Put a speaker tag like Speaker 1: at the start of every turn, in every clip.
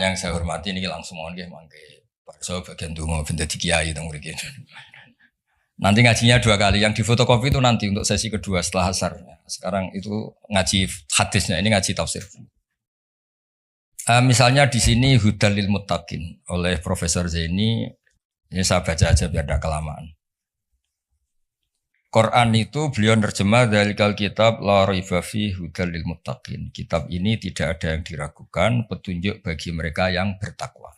Speaker 1: Yang saya hormati ini langsung mohon mangke Pak bagian donga ben dadi kiai teng mriki. Nanti ngajinya 2 kali. Yang di fotokopi itu nanti untuk sesi kedua setelah asar. Sekarang itu ngaji hadisnya, ini ngaji tafsir. Misalnya di sini Hudalil Muttaqin oleh Profesor Zaini, ini saya baca aja biar tidak kelamaan. Quran itu beliau nerjemah dari kitab la raiba fi hudalil muttaqin. Kitab ini tidak ada yang diragukan, petunjuk bagi mereka yang bertakwa.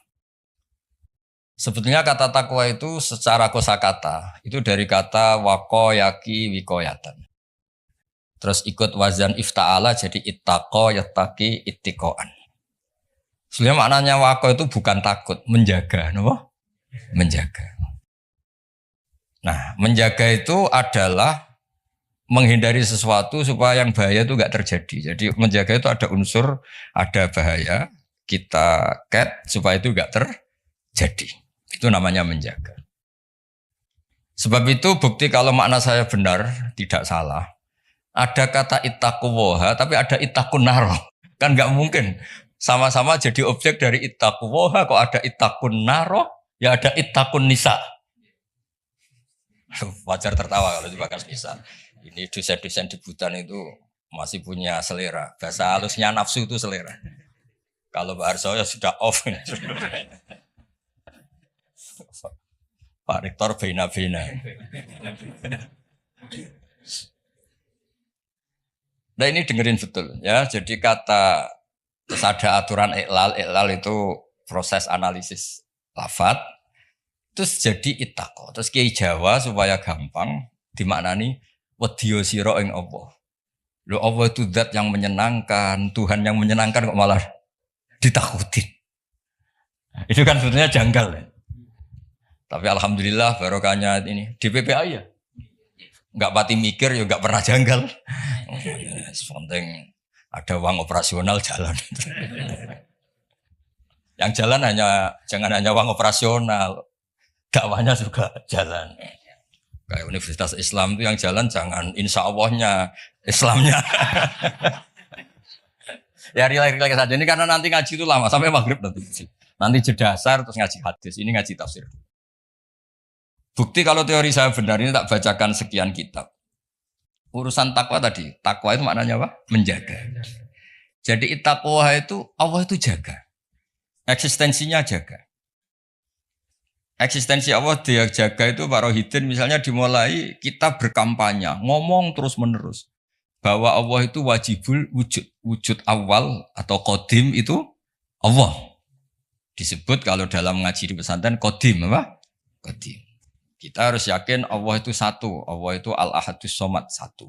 Speaker 1: Sebetulnya kata takwa itu secara kosakata itu dari kata wako yaki wikoyatan. Terus ikut wazan ifta'ala jadi ittaqo yattaqi ittiqoan. Sebenarnya maknanya wako itu bukan takut, menjaga, no? Menjaga. Nah, menjaga itu adalah menghindari sesuatu supaya yang bahaya itu enggak terjadi. Jadi menjaga itu ada unsur, ada bahaya, kita cat supaya itu enggak terjadi. Itu namanya menjaga. Sebab itu bukti kalau makna saya benar, tidak salah. Ada kata ittaquwaha, tapi ada ittaqun naro. Kan enggak mungkin. Sama-sama jadi objek dari ittaquwaha, kok ada ittaqun naro, ya ada ittaqun nisa. Wajar tertawa kalau dibahas bisa. Ini dosen-dosen di Butan itu masih punya selera. Bahasa halusnya nafsu itu selera. Kalau Pak Arso ya sudah off. Pak Rektor bina-bina. Nah ini dengerin betul ya. Jadi kata terus ada aturan iklal itu proses analisis lafadz. Terus jadi ittaqo. Terus Kiai Jawa supaya gampang dimaknani wedya sira ing Allah. Lho Allah itu zat yang menyenangkan, Tuhan yang menyenangkan kok malah ditakutin. Itu kan sebetulnya janggal ya. Tapi alhamdulillah barokahnya ini DPPA ya. Enggak pati mikir ya enggak pernah janggal. Penting ada uang operasional jalan. Yang jalan jangan hanya uang operasional. Dakwahnya juga jalan. Kayak Universitas Islam itu yang jalan jangan insya Allahnya Islamnya. Ya relax saja ini karena nanti ngaji itu lama sampai maghrib nanti. Nanti jeda asar terus ngaji hadis. Ini ngaji tafsir. Bukti kalau teori saya benar ini tak bacakan sekian kitab. Urusan takwa tadi. Takwa itu maknanya apa? Menjaga. Jadi ittaqwa itu Allah itu jaga. Eksistensinya jaga. Eksistensi Allah dia jaga itu Pak Rohidin misalnya dimulai kita berkampanye, ngomong terus menerus bahwa Allah itu wajibul wujud awal atau qadim itu Allah. Disebut kalau dalam ngaji di pesantren qadim apa? Qadim. Kita harus yakin Allah itu satu, Allah itu al-ahadus somad satu.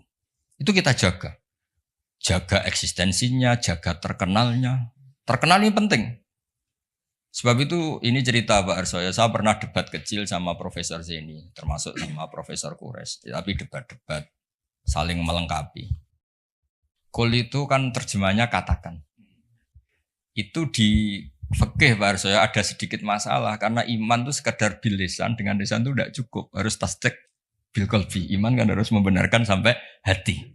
Speaker 1: Itu kita jaga. Jaga eksistensinya, jaga terkenalnya. Terkenal ini penting. Sebab itu ini cerita Pak Arso ya, saya pernah debat kecil sama Profesor Zaini, termasuk sama Profesor Kures, tapi debat-debat saling melengkapi. Kul itu kan terjemahnya katakan. Itu di fikih Pak Arso ya ada sedikit masalah karena iman itu sekedar bil lisan, dengan lisan itu tidak cukup, harus tasdik bil qalbi. Iman kan harus membenarkan sampai hati.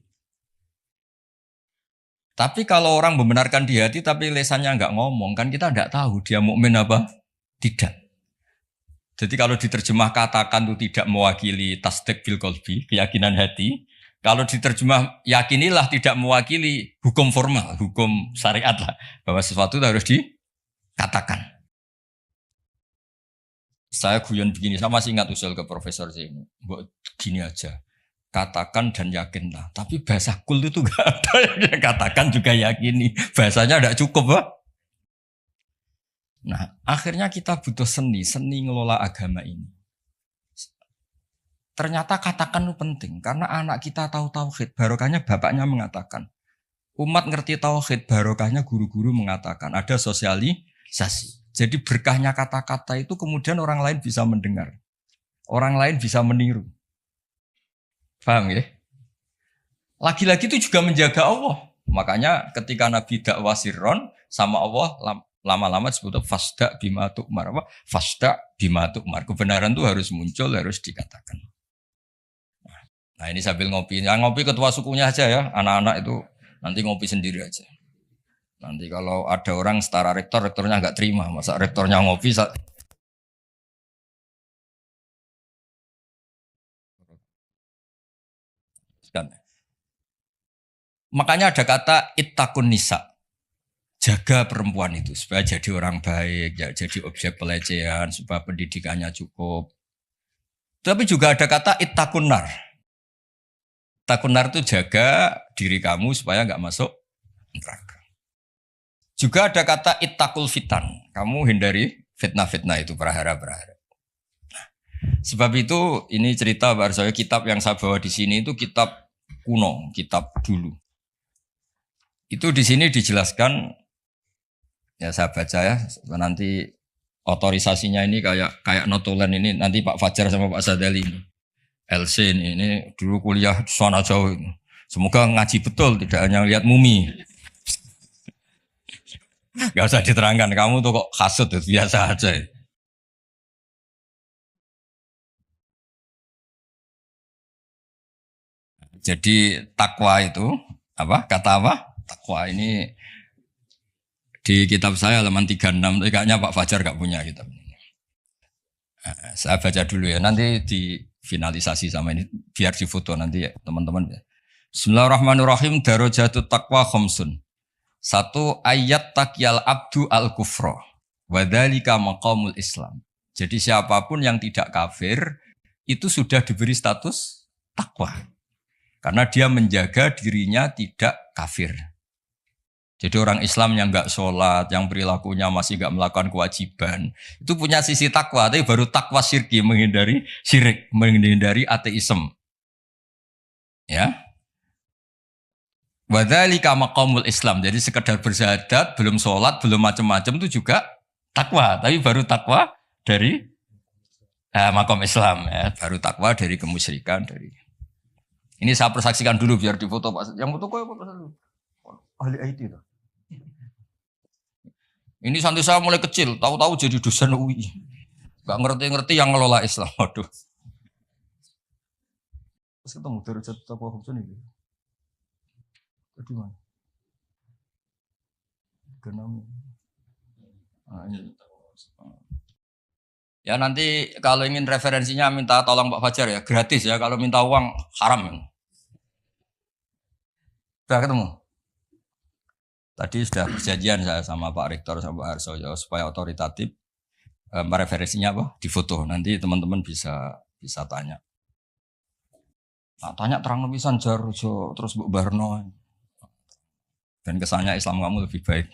Speaker 1: Tapi kalau orang membenarkan di hati tapi lesannya enggak ngomong, kan kita enggak tahu dia mukmin apa tidak. Jadi kalau diterjemah katakan itu tidak mewakili tasdik bil qalbi, keyakinan hati. Kalau diterjemah yakinilah tidak mewakili hukum formal, hukum syariat lah. Bahwa sesuatu itu harus dikatakan. Saya guyon begini, saya masih ingat usul ke Profesor Zaini. Buat gini aja. Katakan dan yakinlah. Tapi bahasa kul itu enggak ada yang katakan juga yakini. Bahasanya enggak cukup, Pak. Nah, akhirnya kita butuh seni ngelola agama ini. Ternyata katakan itu penting karena anak kita tahu tauhid, barokahnya bapaknya mengatakan. Umat ngerti tauhid, barokahnya guru-guru mengatakan. Ada sosialisasi. Jadi berkahnya kata-kata itu kemudian orang lain bisa mendengar. Orang lain bisa meniru. Paham ya? Lagi-lagi itu juga menjaga Allah. Makanya ketika Nabi dakwah sirron sama Allah lama-lama disebut fasda bima tu'mar. Fasda bima tu'mar. Kebenaran itu harus muncul, harus dikatakan. Nah ini sambil ngopi. Yang ngopi ketua sukunya aja ya. Anak-anak itu nanti ngopi sendiri aja. Nanti kalau ada orang setara rektor, rektornya nggak terima, masa rektornya ngopi. Kan. Makanya ada kata ittaqun nisa, jaga perempuan itu supaya jadi orang baik, ya, jadi objek pelecehan, supaya pendidikannya cukup. Tapi juga ada kata ittaqun nar. Ittaqun nar itu jaga diri kamu supaya nggak masuk neraka. Juga ada kata ittaqul fitan, kamu hindari fitnah-fitnah itu, prahara-prahara. Sebab itu ini cerita Pak Arsoyo, kitab yang saya bawa di sini itu kitab kuno, kitab dulu. Itu di sini dijelaskan, ya saya baca ya, nanti otorisasinya ini kayak notulen ini, nanti Pak Fajar sama Pak Sadali ini. LC ini dulu kuliah di sana jauh ini. Semoga ngaji betul, tidak hanya lihat mumi. Gak usah diterangkan, kamu tuh kok hasut, biasa aja. Jadi takwa itu, apa? Kata apa? Takwa ini di kitab saya halaman 36, kayaknya Pak Fajar gak punya kitab ini. Saya baca dulu ya, nanti difinalisasi sama ini, biar difoto nanti ya teman-teman. Bismillahirrahmanirrahim, darajatut taqwa khamsun. Satu, ayat takyal abdu al-kufra, wadhalika maqamul Islam. Jadi siapapun yang tidak kafir, itu sudah diberi status takwa. Karena dia menjaga dirinya tidak kafir. Jadi orang Islam yang nggak sholat, yang perilakunya masih nggak melakukan kewajiban, itu punya sisi takwa, tapi baru takwa syirki, menghindari syirik, menghindari ateisme. Ya. Wadzalika maqamul Islam. Jadi sekedar bersyahadat, belum sholat, belum macam-macam itu juga takwa, tapi baru takwa dari maqam Islam, ya. Baru takwa dari kemusyrikan, dari. Ini saya persaksikan dulu biar difoto Pak. Yang foto kok apa dulu? Ahli IT itu. Ini santri saya mulai kecil, tahu-tahu jadi dosen UI. Gak ngerti-ngerti yang ngelola Islam. Waduh. Terus ketemu dari jatuh apa hukum ini? Di mana? Genam. Ini. Ya nanti kalau ingin referensinya minta tolong Pak Fajar ya, gratis ya. Kalau minta uang haram. Sudah ketemu? Tadi sudah perjanjian saya sama Pak Rektor sama Pak Harsoyo supaya otoritatif. Referensinya apa? Di foto. Nanti teman-teman bisa tanya. Nah, tanya terang lebihan Jarjo terus Bu Barno. Dan kesannya Islam kamu lebih baik.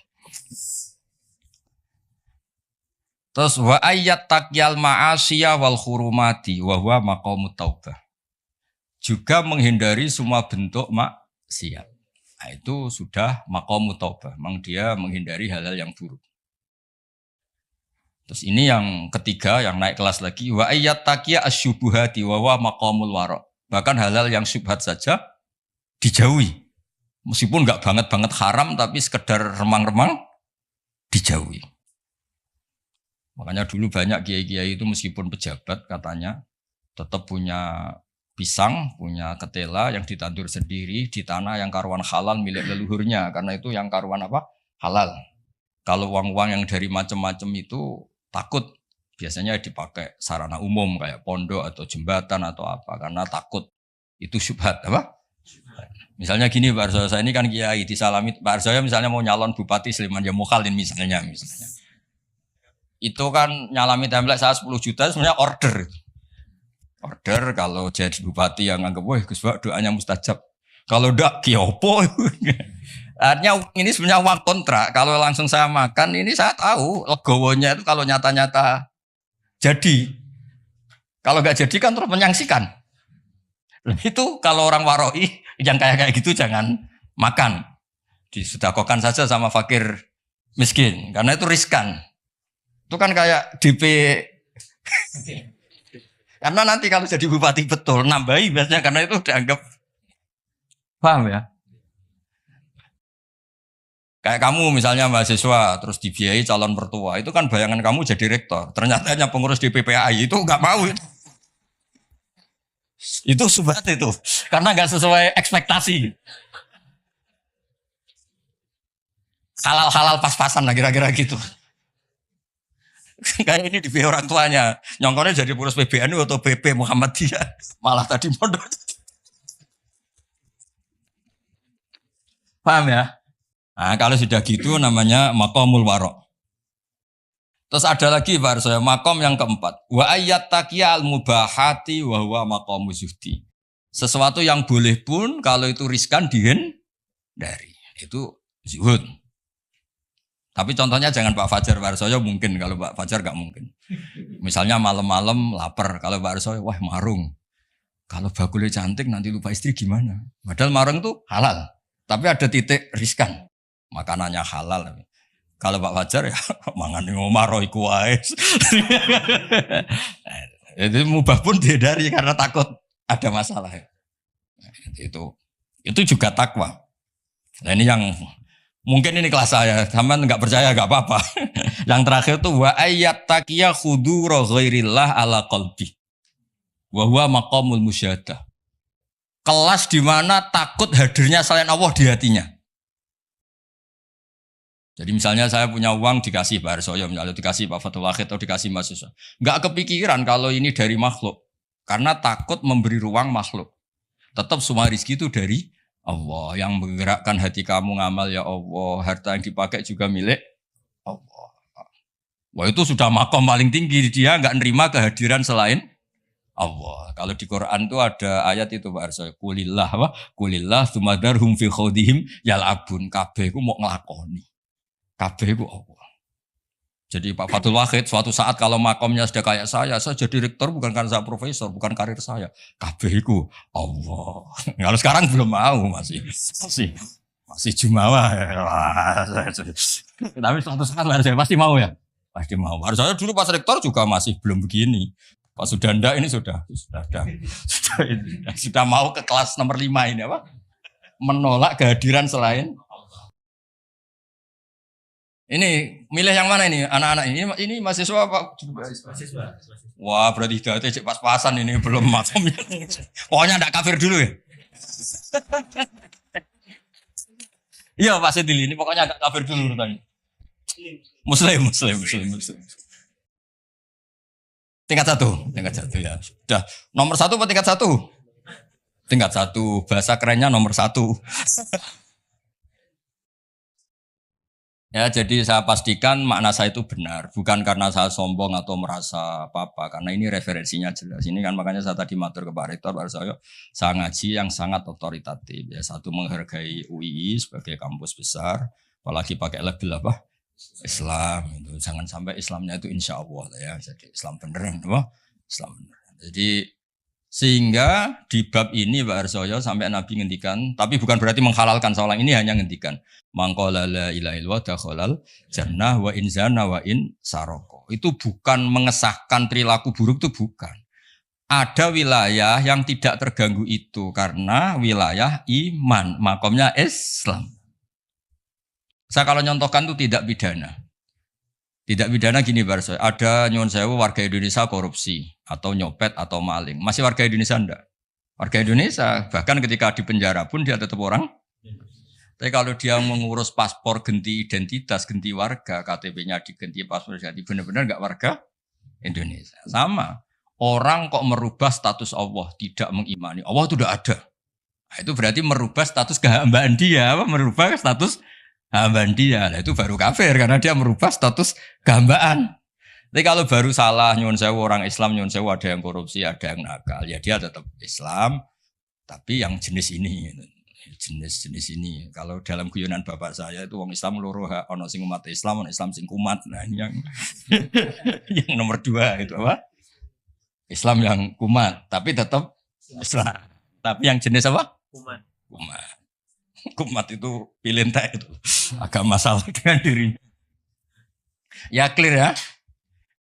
Speaker 1: Terus wa ayat takyal ma'asiyah wal hurumati wa huwa maqamut taubah. Juga menghindari semua bentuk maksiat. Nah, itu sudah maqamut taubah. Memang dia menghindari hal-hal yang buruk. Terus ini yang ketiga yang naik kelas lagi wa ayat taqiya asyubuhati wa huwa maqamul wara. Bahkan hal-hal yang syubhat saja dijauhi. Meskipun enggak banget haram tapi sekedar remang-remang dijauhi. Makanya dulu banyak kiai-kiai itu meskipun pejabat katanya tetap punya pisang, punya ketela yang ditandur sendiri di tanah yang karuan halal milik leluhurnya. Karena itu yang karuan apa? Halal. Kalau uang-uang yang dari macam-macam itu takut biasanya dipakai sarana umum kayak pondok atau jembatan atau apa. Karena takut itu syubhat apa? Misalnya gini Pak Arsoyo, saya ini kan kiai disalami Pak Arsoyo misalnya mau nyalon bupati Sleman ya mukhalin misalnya. Itu kan nyalami template saya 10 juta sebenarnya order. Order kalau jadi bupati yang anggap wah Gus Pak doanya mustajab. Kalau ndak kiopo. Artinya ini sebenarnya uang kontrak. Kalau langsung saya makan ini saya tahu legowonya itu kalau nyata-nyata jadi. Kalau nggak jadi kan terus menyangsikan. Itu kalau orang waroi yang kayak gitu jangan makan. Disedekahkan saja sama fakir miskin karena itu riskan. Itu kan kayak DP. Karena nanti kalau jadi bupati betul nambahi biasanya karena itu dianggap paham ya. Kayak kamu misalnya mahasiswa terus dibiayai calon mertua itu kan bayangan kamu jadi rektor. Ternyata hanya pengurus DPPAI itu nggak mau itu. Itu subhat itu karena nggak sesuai ekspektasi. halal-halal pas-pasan lah kira-kira gitu. Kayak ini di orang tuanya, nyongkornya jadi pengurus PBNU atau PP Muhammadiyah, malah tadi mondok. Paham ya? Nah, kalau sudah gitu namanya maqamul wara'. Terus ada lagi Pak Arso, makom yang keempat. Wa ayat taqiyal mubahati wa huwa maqamu zuhdi. Sesuatu yang boleh pun kalau itu riskan dihindari. Itu zuhud. Tapi contohnya jangan Pak Fajar, Pak Arsoyo mungkin, kalau Pak Fajar gak mungkin. Misalnya malam-malam lapar, kalau Pak Arsoyo wah marung. Kalau bakulnya cantik nanti lupa istri gimana? Padahal marung itu halal. Tapi ada titik riskan. Makanannya halal. Kalau Pak Fajar ya mangan ngomaro iku wae. Itu mubah pun dihindari karena takut ada masalah. Itu juga takwa. Nah ini yang mungkin ini kelas saya, sampean nggak percaya nggak apa-apa. Yang terakhir tuh wa ayat taqiya khudura ghairillah ala qalbi. Wa huwa maqamul musyahadah. Kelas di mana takut hadirnya selain Allah di hatinya. Jadi misalnya saya punya uang dikasih Pak Arsoyo, misalnya dikasih Pak Fatul Wahid atau dikasih mahasiswa. Nggak kepikiran kalau ini dari makhluk. Karena takut memberi ruang makhluk. Tetap semua rezeki itu dari Allah. Yang menggerakkan hati kamu ngamal ya Allah. Harta yang dipakai juga milik Allah. Wah itu sudah makom paling tinggi. Dia nggak nerima kehadiran selain Allah. Kalau di Quran itu ada ayat itu Pak Arsoyo. Kulillah sumadarhum fi khawdihim yal'abun. Kabeh ku mau ngelakoni. Kabeh itu Allah. Jadi Pak Fatul Wahid suatu saat kalau makomnya sudah kayak saya jadi rektor bukan karena saya profesor, bukan karir saya. Kabeh itu Allah. Kalau sekarang belum mau masih jumawa. Tapi suatu saat saya pasti mau ya. Pasti mau. Harus saya dulu pas rektor juga masih belum begini. Pak Sudanda ini sudah mau ke kelas nomor 5 ini apa? Menolak kehadiran selain. Ini milih yang mana ini anak-anak ini mahasiswa apa? Mahasiswa. Wah berarti data cek pas-pasan ini belum makom. Pokoknya ndak kafir dulu ya. Iya Pak Sedili ini pokoknya ndak kafir dulu urutannya. Muslim. Tingkat satu ya. Sudah nomor 1 apa tingkat 1? Tingkat 1. Bahasa kerennya nomor 1. Ya, jadi saya pastikan makna saya itu benar, bukan karena saya sombong atau merasa apa-apa, karena ini referensinya jelas. Ini kan makanya saya tadi matur ke Pak Rektor, Pak saya ngaji yang sangat otoritatif. Ya, satu menghargai UII sebagai kampus besar, apalagi pakai label apa? Islam. Itu jangan sampai Islamnya itu insya Allah ya, jadi Islam beneran, apa? Islam beneran. Jadi sehingga di bab ini Pak Arsoyo sampai Nabi ngendikan, tapi bukan berarti menghalalkan seorang ini, hanya ngendikan mangqala la ilaha illallah dakhalal jannah wa in zana wa in saroko. Itu bukan mengesahkan perilaku buruk, itu bukan. Ada wilayah yang tidak terganggu itu karena wilayah iman, makomnya Islam. Saya kalau nyontohkan itu tidak pidana. Tidak pidana gini Pak Arsoyo, ada nyuwun sewu warga Indonesia korupsi atau nyopet atau maling. Masih warga Indonesia enggak? Warga Indonesia, bahkan ketika di penjara pun dia tetap orang. Tapi kalau dia mengurus paspor ganti identitas, ganti warga, KTP-nya diganti, paspor ganti, benar-benar enggak warga Indonesia. Sama. Orang kok merubah status Allah, tidak mengimani. Allah itu sudah ada. Nah, itu berarti merubah status kehambaan dia, merubah status hambaan dia. Nah, itu baru kafir karena dia merubah status kehambaan. Tapi kalau baru salah, nyuwun sewu orang Islam, nyuwun sewu ada yang korupsi, ada yang nakal, ya dia tetap Islam, tapi yang jenis ini, jenis ini. Kalau dalam guyonan bapak saya itu orang Islam loro, ono sing umat Islam, ono Islam sing kumat. Nah ini yang yang nomor 2 itu apa? Islam yang kumat, tapi tetap Islam. Tapi yang jenis apa? Kumat. Kumat itu pilih entah itu agak masalah dengan dirinya. Ya clear ya.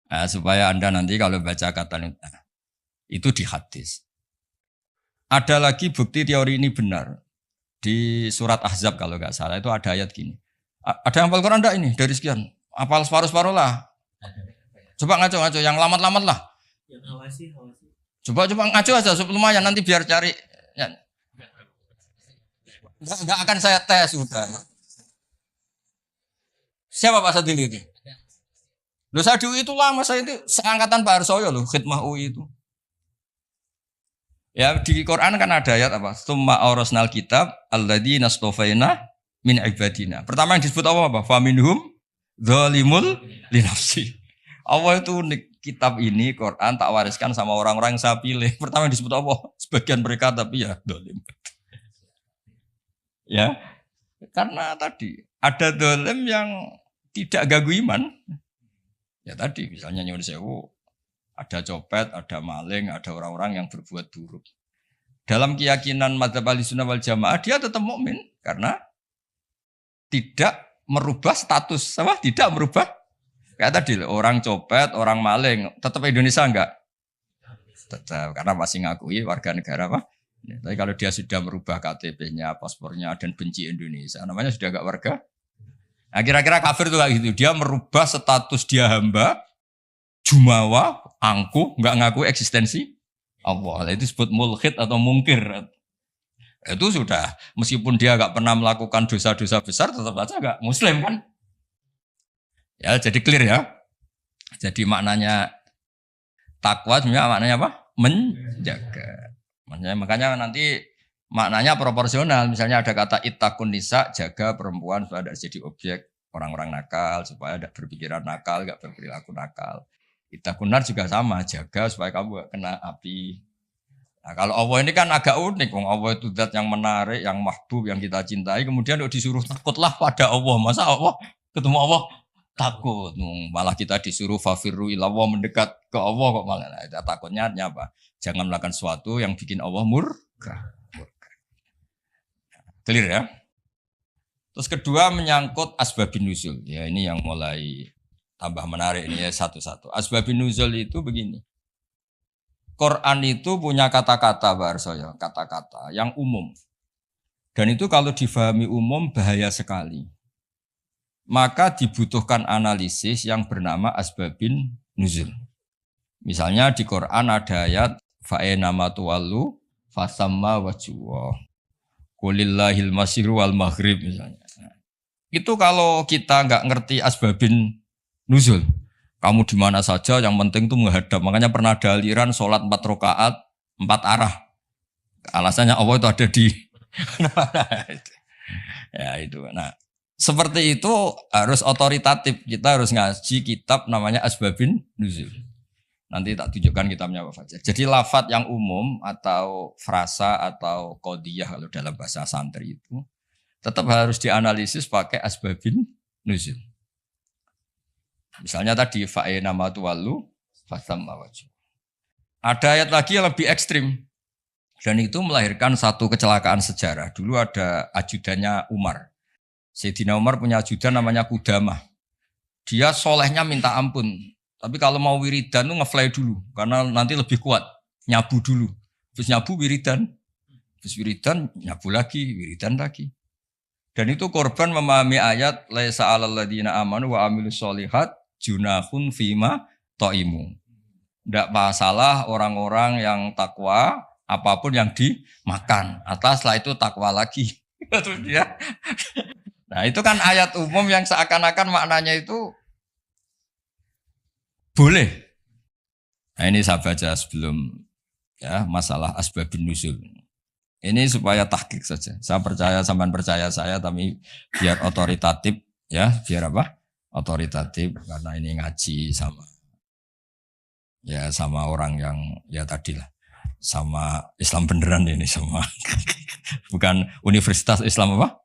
Speaker 1: Nah, supaya Anda nanti kalau baca kata itu di hadis. Ada lagi bukti teori ini benar. Di surat Ahzab kalau nggak salah itu ada ayat gini. Ada yang hafal Quran enggak ini? Dari sekian. Hafal separuh-separuh lah. Coba ngaco-ngaco, yang lamat-lamat lah. Yang hawasi. Coba ngaco aja, lumayan nanti biar cari. Ya. Enggak akan saya tes udah. Siapa Pak Sadili itu? Loh Sadu itu lama saya itu seangkatan Pak Harsoyo loh, khidmah UI itu. Ya di Quran kan ada ayat apa? Tsumma awrasnal kitab alladzina astofaina min ibadina. Pertama yang disebut apa? Faminhum zalimul linafsi. Allah itu kitab ini Quran tak wariskan sama orang-orang yang saya pilih. Pertama yang disebut apa? Sebagian mereka tapi ya zalim. Ya. Karena tadi ada zalim yang tidak gagu iman. Ya tadi misalnya nyuwun sewu ada copet, ada maling, ada orang-orang yang berbuat buruk. Dalam keyakinan madzhab Ahlussunnah wal Jamaah dia tetap mukmin karena tidak merubah status, apa? Tidak merubah. Kayak tadi orang copet, orang maling, tetap Indonesia enggak? Tetap karena masih ngakui warga negara apa? Ya, tapi kalau dia sudah merubah KTP-nya, paspornya dan benci Indonesia, namanya sudah enggak warga. Nah, kira-kira kafir tuh kayak gitu. Dia merubah status dia hamba, jumawa, angkuh, enggak ngaku eksistensi Allah. Itu disebut mulhid atau mungkir. Itu sudah, meskipun dia enggak pernah melakukan dosa-dosa besar, tetap saja enggak muslim kan? Ya, jadi clear ya. Jadi maknanya takwa sebenarnya maknanya apa? Menjaga. Makanya nanti maknanya proporsional. Misalnya ada kata ittaqun nisa, jaga perempuan supaya tidak jadi objek orang-orang nakal, supaya tidak berpikiran nakal, tidak berperilaku nakal. Ittaqun nar juga sama, jaga supaya kamu gak kena api. Nah, kalau Allah ini kan agak unik. Allah itu zat yang menarik, yang mahbub, yang kita cintai. Kemudian disuruh takutlah pada Allah. Masa Allah ketemu Allah takut? Malah kita disuruh fafirru ilallah, mendekat ke Allah kok malah. Nah, takutnya apa? Jangan melakukan sesuatu yang bikin Allah murka. Clear ya? Terus kedua menyangkut asbabun nuzul. Ya ini yang mulai tambah menarik ini ya satu-satu. Asbabun nuzul itu begini. Quran itu punya kata-kata Pak Arsoyo, kata-kata yang umum. Dan itu kalau difahami umum bahaya sekali. Maka dibutuhkan analisis yang bernama asbabun nuzul. Misalnya di Quran ada ayat fa'ena matuwallu fasamma wajwa. Qulillahil masyiru wal maghrib misalnya. Itu kalau kita nggak ngerti asbabin nuzul, kamu di mana saja yang penting itu menghadap. Makanya pernah ada aliran sholat 4 rakaat 4 arah. Alasannya Allah itu ada di ya itu. Nah, seperti itu harus otoritatif. Kita harus ngaji kitab namanya asbabin nuzul. Nanti tak tunjukkan kitabnya Pak Fajar. Jadi lafadz yang umum atau frasa atau qodiyah kalau dalam bahasa santri itu tetap harus dianalisis pakai asbabin nuzul. Misalnya tadi fa'ina matuwallu fasamma wajhu. Ada ayat lagi yang lebih ekstrim dan itu melahirkan satu kecelakaan sejarah. Dulu ada ajudannya Umar. Sayyidina Umar punya ajudan namanya Qudamah. Dia solehnya minta ampun. Tapi kalau mau wiridan tuh ngefly dulu karena nanti lebih kuat. Nyabu dulu. Terus nyabu wiridan. Terus wiridan nyabu lagi, wiridan lagi. Dan itu korban memahami ayat laisa 'alal ladzina amanu wa amilus sholihat junahun fima taimu. Tidak masalah orang-orang yang takwa apapun yang dimakan. Atas setelah itu takwa lagi. Terus dia. Nah, itu kan ayat umum yang seakan-akan maknanya itu boleh. Nah, ini saya baca sebelum ya masalah asbabun nuzul. Ini supaya tahqiq saja. Saya percaya sampean percaya saya tapi biar otoritatif ya, biar apa? Otoritatif karena ini ngaji sama orang yang ya tadilah sama Islam beneran ini sama bukan Universitas Islam apa?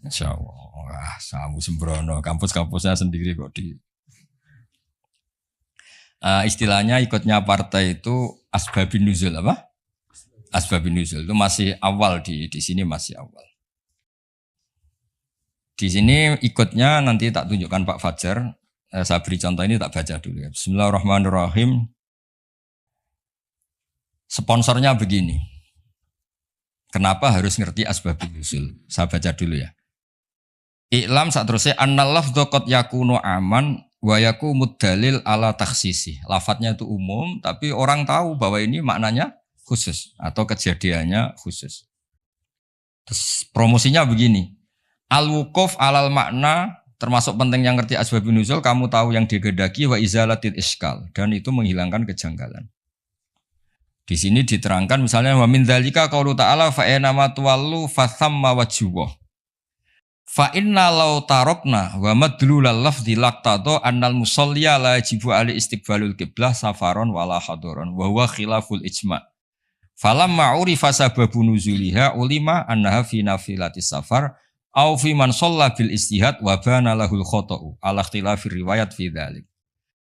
Speaker 1: Insyaallah. Wah, samu sembrono, kampus-kampusnya sendiri kok di istilahnya ikutnya partai itu asbabun nuzul apa? Asbabun nuzul itu masih awal di sini masih awal. Di sini ikutnya nanti tak tunjukkan Pak Fajar. Saya beri contoh ini tak baca dulu ya. Bismillahirrahmanirrahim. Sponsornya begini. Kenapa harus ngerti asbabun nuzul? Saya baca dulu ya. I'lam saat terusnya annal lafdhu qad yakunu aman wa yakumud dalil ala takhsisi. Lafadznya itu umum tapi orang tahu bahwa ini maknanya khusus atau kejadiannya khusus. Terus promosinya begini. Al-wuquf alal makna termasuk penting yang ngerti asbabun nuzul, kamu tahu yang digedaki wa izalatil iskal, dan itu menghilangkan kejanggalan. Di sini diterangkan misalnya wa min dzalika qaulu ta'ala fa inama tuwallu fa thamma wajhuh. Fa inna law tarokna wa madlulal lafdzi laqtata annal musalliya la yajibu ali istiqbalul qiblah safaron wala hadaron wa huwa khilaful ijma'. Falamma urifa sababu nuzuliha ulima annaha fi nafilatis safar au fi man shalla bil istihad wa bana lahul khata'u ala ikhtilafir riwayat fi dzalik.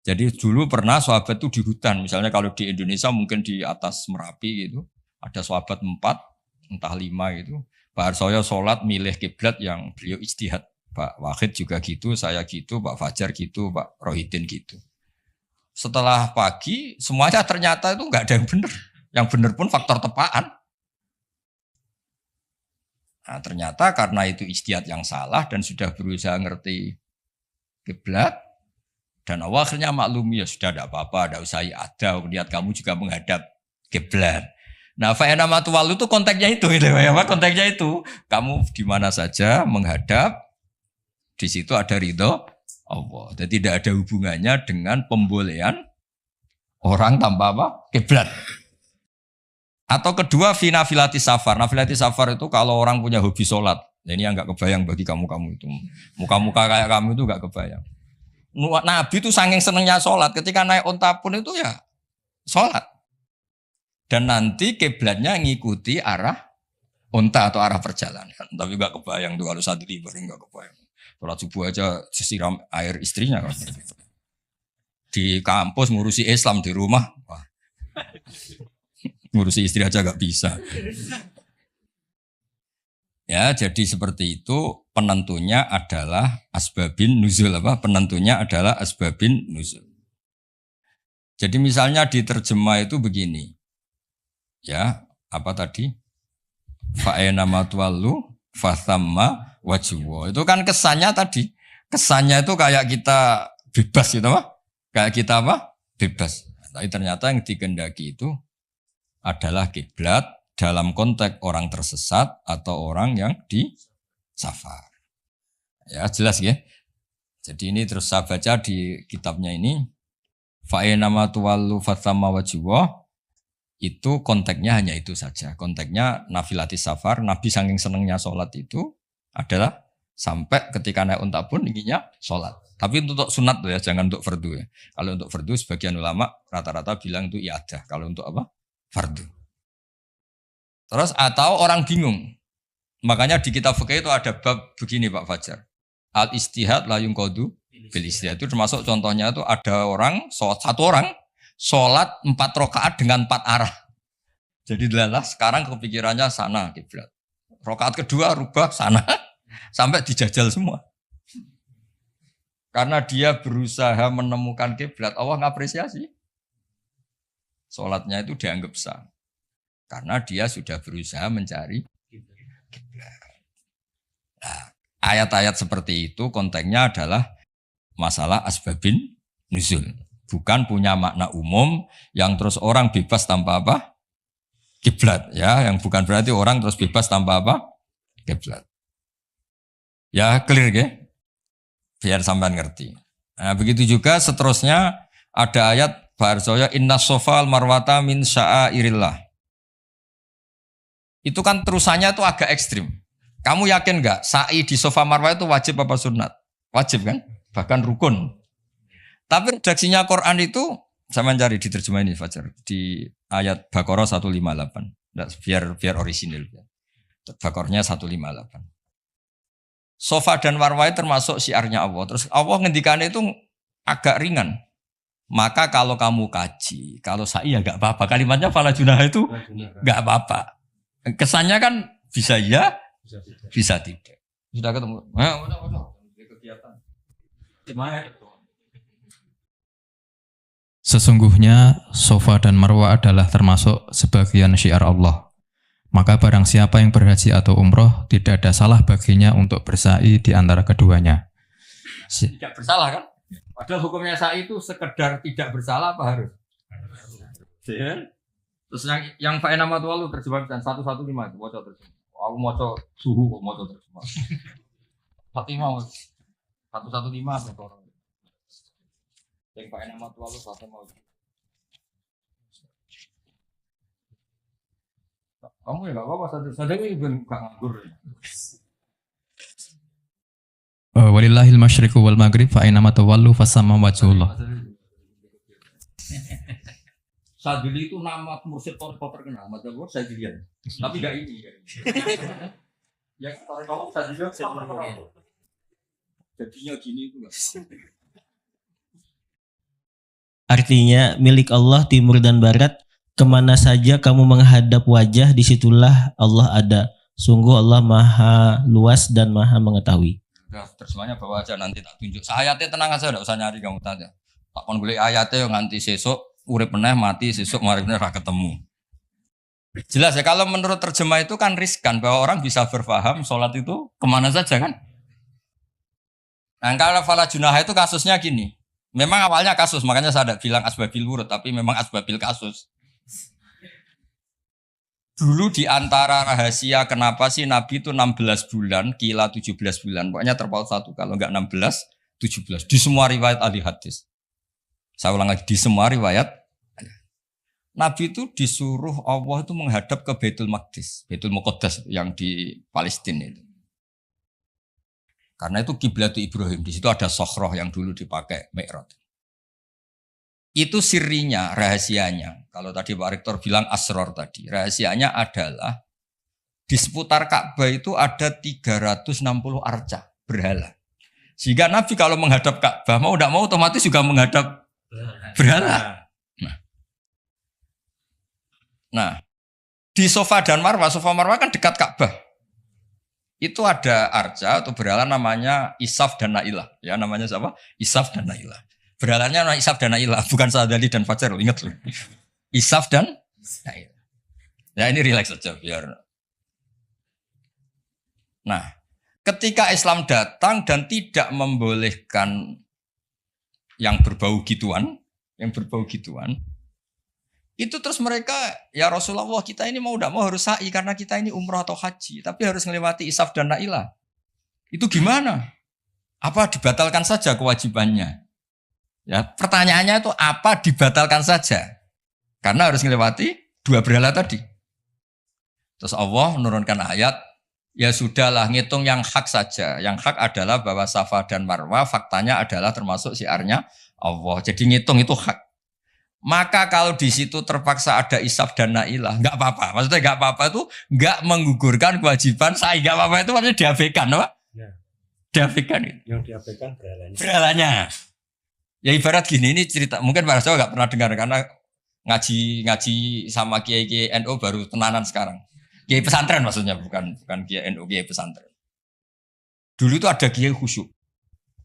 Speaker 1: Jadi dulu pernah sahabat itu di hutan, misalnya kalau di Indonesia mungkin di atas Merapi gitu, ada sahabat 4, entah 5 gitu. Pak Harsoyo sholat milih kiblat yang beliau ijtihad. Pak Wahid juga gitu, saya gitu, Pak Fajar gitu, Pak Rohidin gitu. Setelah pagi, semuanya ternyata itu nggak ada yang benar. Yang benar pun faktor tepaan. Nah, ternyata karena itu ijtihad yang salah dan sudah berusaha ngerti kiblat, dan Allah akhirnya maklum, ya sudah tidak apa-apa, tidak usah ada, niat kamu juga menghadap kiblat. Nah, fa'ena matuwalu itu konteksnya itu, gitu ya, konteksnya itu. Kamu di mana saja menghadap, di situ ada ridho Allah. Jadi tidak ada hubungannya dengan pembolehan orang tanpa apa? Kiblat. Atau kedua, fi nafilatis safar. Nafilatis safar itu kalau orang punya hobi sholat. Ini yang nggak kebayang bagi kamu-kamu itu. Muka-muka kayak kamu itu nggak kebayang. Nabi itu saking senengnya sholat, ketika naik unta pun itu ya sholat. Dan nanti kiblatnya ngikuti arah unta atau arah perjalanan. Tapi gak kebayang tuh kalau satu libar, gak kebayang. Sholat subuh aja disiram air istrinya. Di kampus ngurusi Islam, di rumah wah. Ngurusi istri aja gak bisa. Ya, jadi seperti itu penentunya adalah asbabin nuzul apa? Penentunya adalah asbabin nuzul. Jadi misalnya diterjemah itu begini. Ya, apa tadi? Fa'ena matwallu fathamma wajhu. Itu kan kesannya tadi. Kesannya itu kayak kita bebas gitu apa? Kayak kita apa? Bebas. Tapi ternyata yang dikehendaki itu adalah kiblat dalam konteks orang tersesat atau orang yang di safar. Ya jelas ya. Jadi ini terus saya baca di kitabnya ini. Fa'ena matwallu fathamma wajhu. Itu konteksnya hanya itu saja. Konteksnya nafilatis safar. Nabi saking senengnya sholat itu adalah sampai ketika naik unta pun inginnya sholat. Tapi untuk sunat tuh ya, jangan untuk fardu ya. Kalau untuk fardu sebagian ulama rata-rata bilang itu iadah. Kalau untuk apa? Fardu. Terus atau orang bingung. Makanya di kitab fikih itu ada bab begini Pak Fajar. Al istihad la yunqadu bil istihad. Itu termasuk contohnya itu ada orang, satu orang sholat 4 rakaat dengan 4 arah. Jadi adalah sekarang kepikirannya sana kiblat. Rakaat kedua rubah sana. Sampai dijajal semua. Karena dia berusaha menemukan kiblat, Allah ngapresiasi. Sholatnya itu dianggap sah. Karena dia sudah berusaha mencari kiblat. Nah, ayat-ayat seperti itu konteksnya adalah masalah asbabin nuzul. Bukan punya makna umum yang terus orang bebas tanpa apa? Kiblat ya, yang bukan berarti orang terus bebas tanpa apa? Kiblat. Ya, clear ya? Biar sampean ngerti. Nah, begitu juga seterusnya ada ayat Baharsoya inna sofal marwata min sya'airillah. Itu kan terusannya itu agak ekstrim. Kamu yakin nggak sa'i di sofa marwah itu wajib apa sunat? Wajib kan? Bahkan rukun. Tapi redaksinya Quran itu saya mencari di terjemah ini Fajar di ayat Baqarah 158. Nah, biar orisinil. Baqarahnya 158. Sofa dan marwah termasuk syiarnya Allah. Terus Allah ngendikannya itu agak ringan. Maka kalau kamu kaji, kalau sa'i ya nggak apa-apa. Kalimatnya fala junah itu nggak apa-apa. Kesannya kan bisa ya, bisa tidak. Sudah ketemu. Kegiatan.
Speaker 2: Sesungguhnya Sofa dan Marwah adalah termasuk sebagian syiar Allah. Maka barang siapa yang berhaji atau umroh, tidak ada salah baginya untuk bersa'i di antara keduanya.
Speaker 1: Tidak bersalah kan? Padahal hukumnya sa'i itu sekedar tidak bersalah apa harus? Ya. Terus yang fa'ena matwalu terjemahkan 115 itu waca terjemah. Aku maca suhu kok maca terjemah. Fatimah. 115 orang. Yang Pak Enak Matu lalu satu mau. Kamu ya nggak apa-apa, sadar ini bukan nganggur.
Speaker 2: Walillahil masyriqu wal maghrib fa aina ma tawallu fasamma wajhullah.
Speaker 1: Sadili itu nama mursyid toriko terkenal, macam gue Sadilian. Tapi nggak ini. Yang toriko Sadilian terkenal. Jadinya gini itu nggak.
Speaker 3: Artinya milik Allah timur dan barat, kemana saja kamu menghadap wajah, disitulah Allah ada. Sungguh Allah maha luas dan maha mengetahui.
Speaker 1: Udah, terjemahnya bawa aja nanti tak tunjuk. Ayatnya tenang aja, tidak usah nyari kamu tanya. Tak kon golek ayatnya yang nganti sesuk urip meneh mati sesuk mari meneh ra ketemu. Jelas ya kalau menurut terjemah itu kan riskan bahwa orang bisa berpaham sholat itu kemana saja kan. Nah kalau fala junah itu kasusnya gini. Memang awalnya kasus, makanya saya tidak bilang asbabil wurud, tapi memang asbabil kasus. Dulu di antara rahasia kenapa sih Nabi itu 16 bulan, kila 17 bulan. Pokoknya terpaut satu, kalau enggak 16, 17. Di semua riwayat ahli hadis. Saya ulang lagi, di semua riwayat. Nabi itu disuruh Allah itu menghadap ke Baitul Maqdis. Baitul Muqaddas yang di Palestina itu. Karena itu kiblat Ibrahim. Di situ ada sokhroh yang dulu dipakai Mi'raj. Itu sirinya, rahasianya. Kalau tadi Pak Rektor bilang asror tadi. Rahasianya adalah di seputar Ka'bah itu ada 360 arca berhala. Sehingga Nabi kalau menghadap Ka'bah mau tidak mau otomatis juga menghadap berhala. Nah, di Safa dan Marwah kan dekat Ka'bah. Itu ada arca atau berhala namanya Isaf dan Nailah. Ya namanya siapa? Isaf dan Nailah. Berhalanya namanya Isaf dan Nailah, bukan Sadali dan Fajar, ingat loh. Isaf dan Nailah. Ya ini relax saja biar. Nah, ketika Islam datang dan tidak membolehkan yang berbau gituan, itu terus mereka, ya Rasulullah kita ini mau tidak mau harus sa'i karena kita ini umrah atau haji. Tapi harus melewati Isaf dan Nailah. Itu gimana? Apa dibatalkan saja kewajibannya? Ya pertanyaannya itu apa dibatalkan saja? Karena harus melewati dua berhala tadi. Terus Allah menurunkan ayat, ya sudahlah ngitung yang hak saja. Yang hak adalah bahwa Safa dan Marwah faktanya adalah termasuk syiarnya Allah. Jadi ngitung itu hak. Maka kalau di situ terpaksa ada Isaf dan Nailah, nggak apa-apa. Maksudnya nggak apa-apa itu nggak menggugurkan kewajiban saya. Nggak apa-apa itu maksudnya diabaikan, Pak. Ya. Diabaikan.
Speaker 4: Yang diabaikan berhalanya.
Speaker 1: Berhalanya. Ya ibarat gini, ini cerita. Mungkin para sahabat nggak pernah dengar karena ngaji sama kiai NU baru tenanan sekarang. Kiai pesantren maksudnya bukan kiai NU, kiai pesantren. Dulu itu ada kiai khusyuk.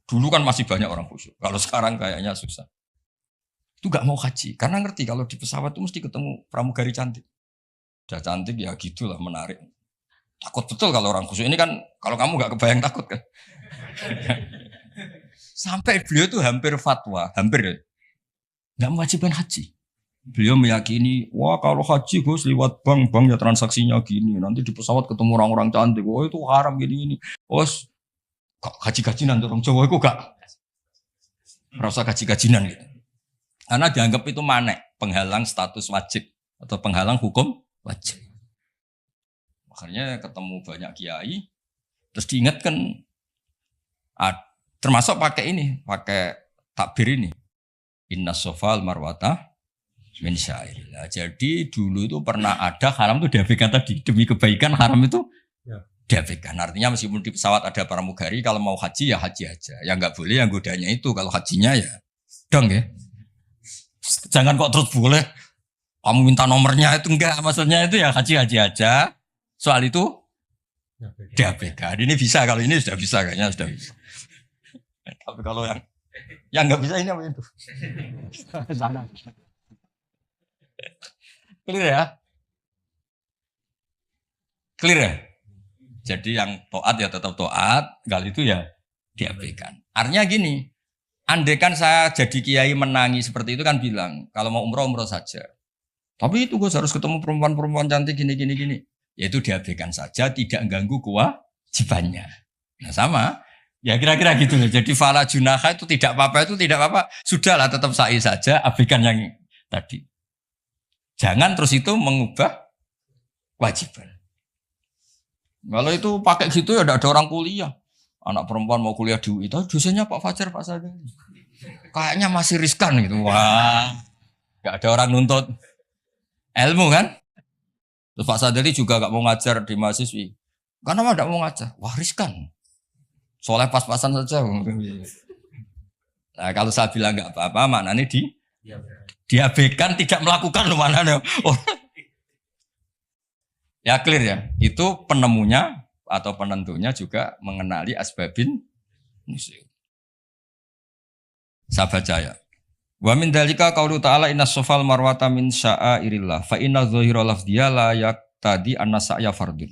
Speaker 1: Dulu kan masih banyak orang khusyuk. Kalau sekarang kayaknya susah. Itu gak mau haji karena ngerti kalau di pesawat itu mesti ketemu pramugari cantik. Udah cantik ya gitulah menarik. Takut betul kalau orang khusyuk ini kan kalau kamu gak kebayang takut kan. Sampai beliau itu hampir fatwa, hampir gak mewajibkan haji. Beliau meyakini, wah kalau haji Gus lewat bank ya transaksinya gini. Nanti di pesawat ketemu orang-orang cantik, wah itu haram gini. Oh, gaji-gajinan orang Jawa itu gak merasa gaji-gajinan gitu. Karena dianggap itu manek, penghalang status wajib atau penghalang hukum wajib. Makanya ketemu banyak kiai, terus diingatkan, termasuk pakai takbir ini, inna sofal marwata min syairillah. Jadi dulu itu pernah ada haram itu diabaikan tadi demi kebaikan haram itu diabaikan. Artinya meskipun di pesawat ada pramugari, kalau mau haji ya haji aja. Yang nggak boleh yang godanya itu kalau hajinya ya dong ya. Jangan kok terus boleh kamu minta nomornya itu enggak, maksudnya itu ya haji aja. Soal itu diabaikan. Ini bisa, kalau ini sudah bisa kayaknya sudah bisa. Tapi kalau yang enggak bisa ini apa itu? Clear ya? Clear ya? Jadi yang taat ya tetap taat, kali itu ya diabaikan. Artinya gini, andaikan saya jadi kiai menangi seperti itu kan bilang, kalau mau umroh saja. Tapi itu gue harus ketemu perempuan-perempuan cantik gini. Ya itu diabaikan saja, tidak mengganggu kewajibannya. Nah sama, Ya kira-kira gitu loh. Jadi fala junaha itu tidak apa-apa. Sudahlah tetap sa'i saja, abaikan yang tadi. Jangan terus itu mengubah kewajiban. Kalau itu pakai gitu ya tidak ada orang kuliah. Anak perempuan mau kuliah di UI, dosennya Pak Fajar, Pak Sadali. Kayaknya masih riskan gitu. Wah, gak ada orang nuntut ilmu kan? Terus Pak Sadali juga gak mau ngajar di mahasiswi. Karena gak mau ngajar. Wah, riskan. Soalnya pas-pasan saja. Nah, kalau saya bilang gak apa-apa, maknanya diabaikan, tidak melakukan maknanya. Oh. Ya clear ya. Itu penemunya atau penentunya juga mengenali asbabin nusul. Saya baca ya. Wa min dzalika qaulu ta'ala inna sofal marwata min sya'airillah fa inna dzahira lafdhiya la yaqtadi anna sa'ya fardun.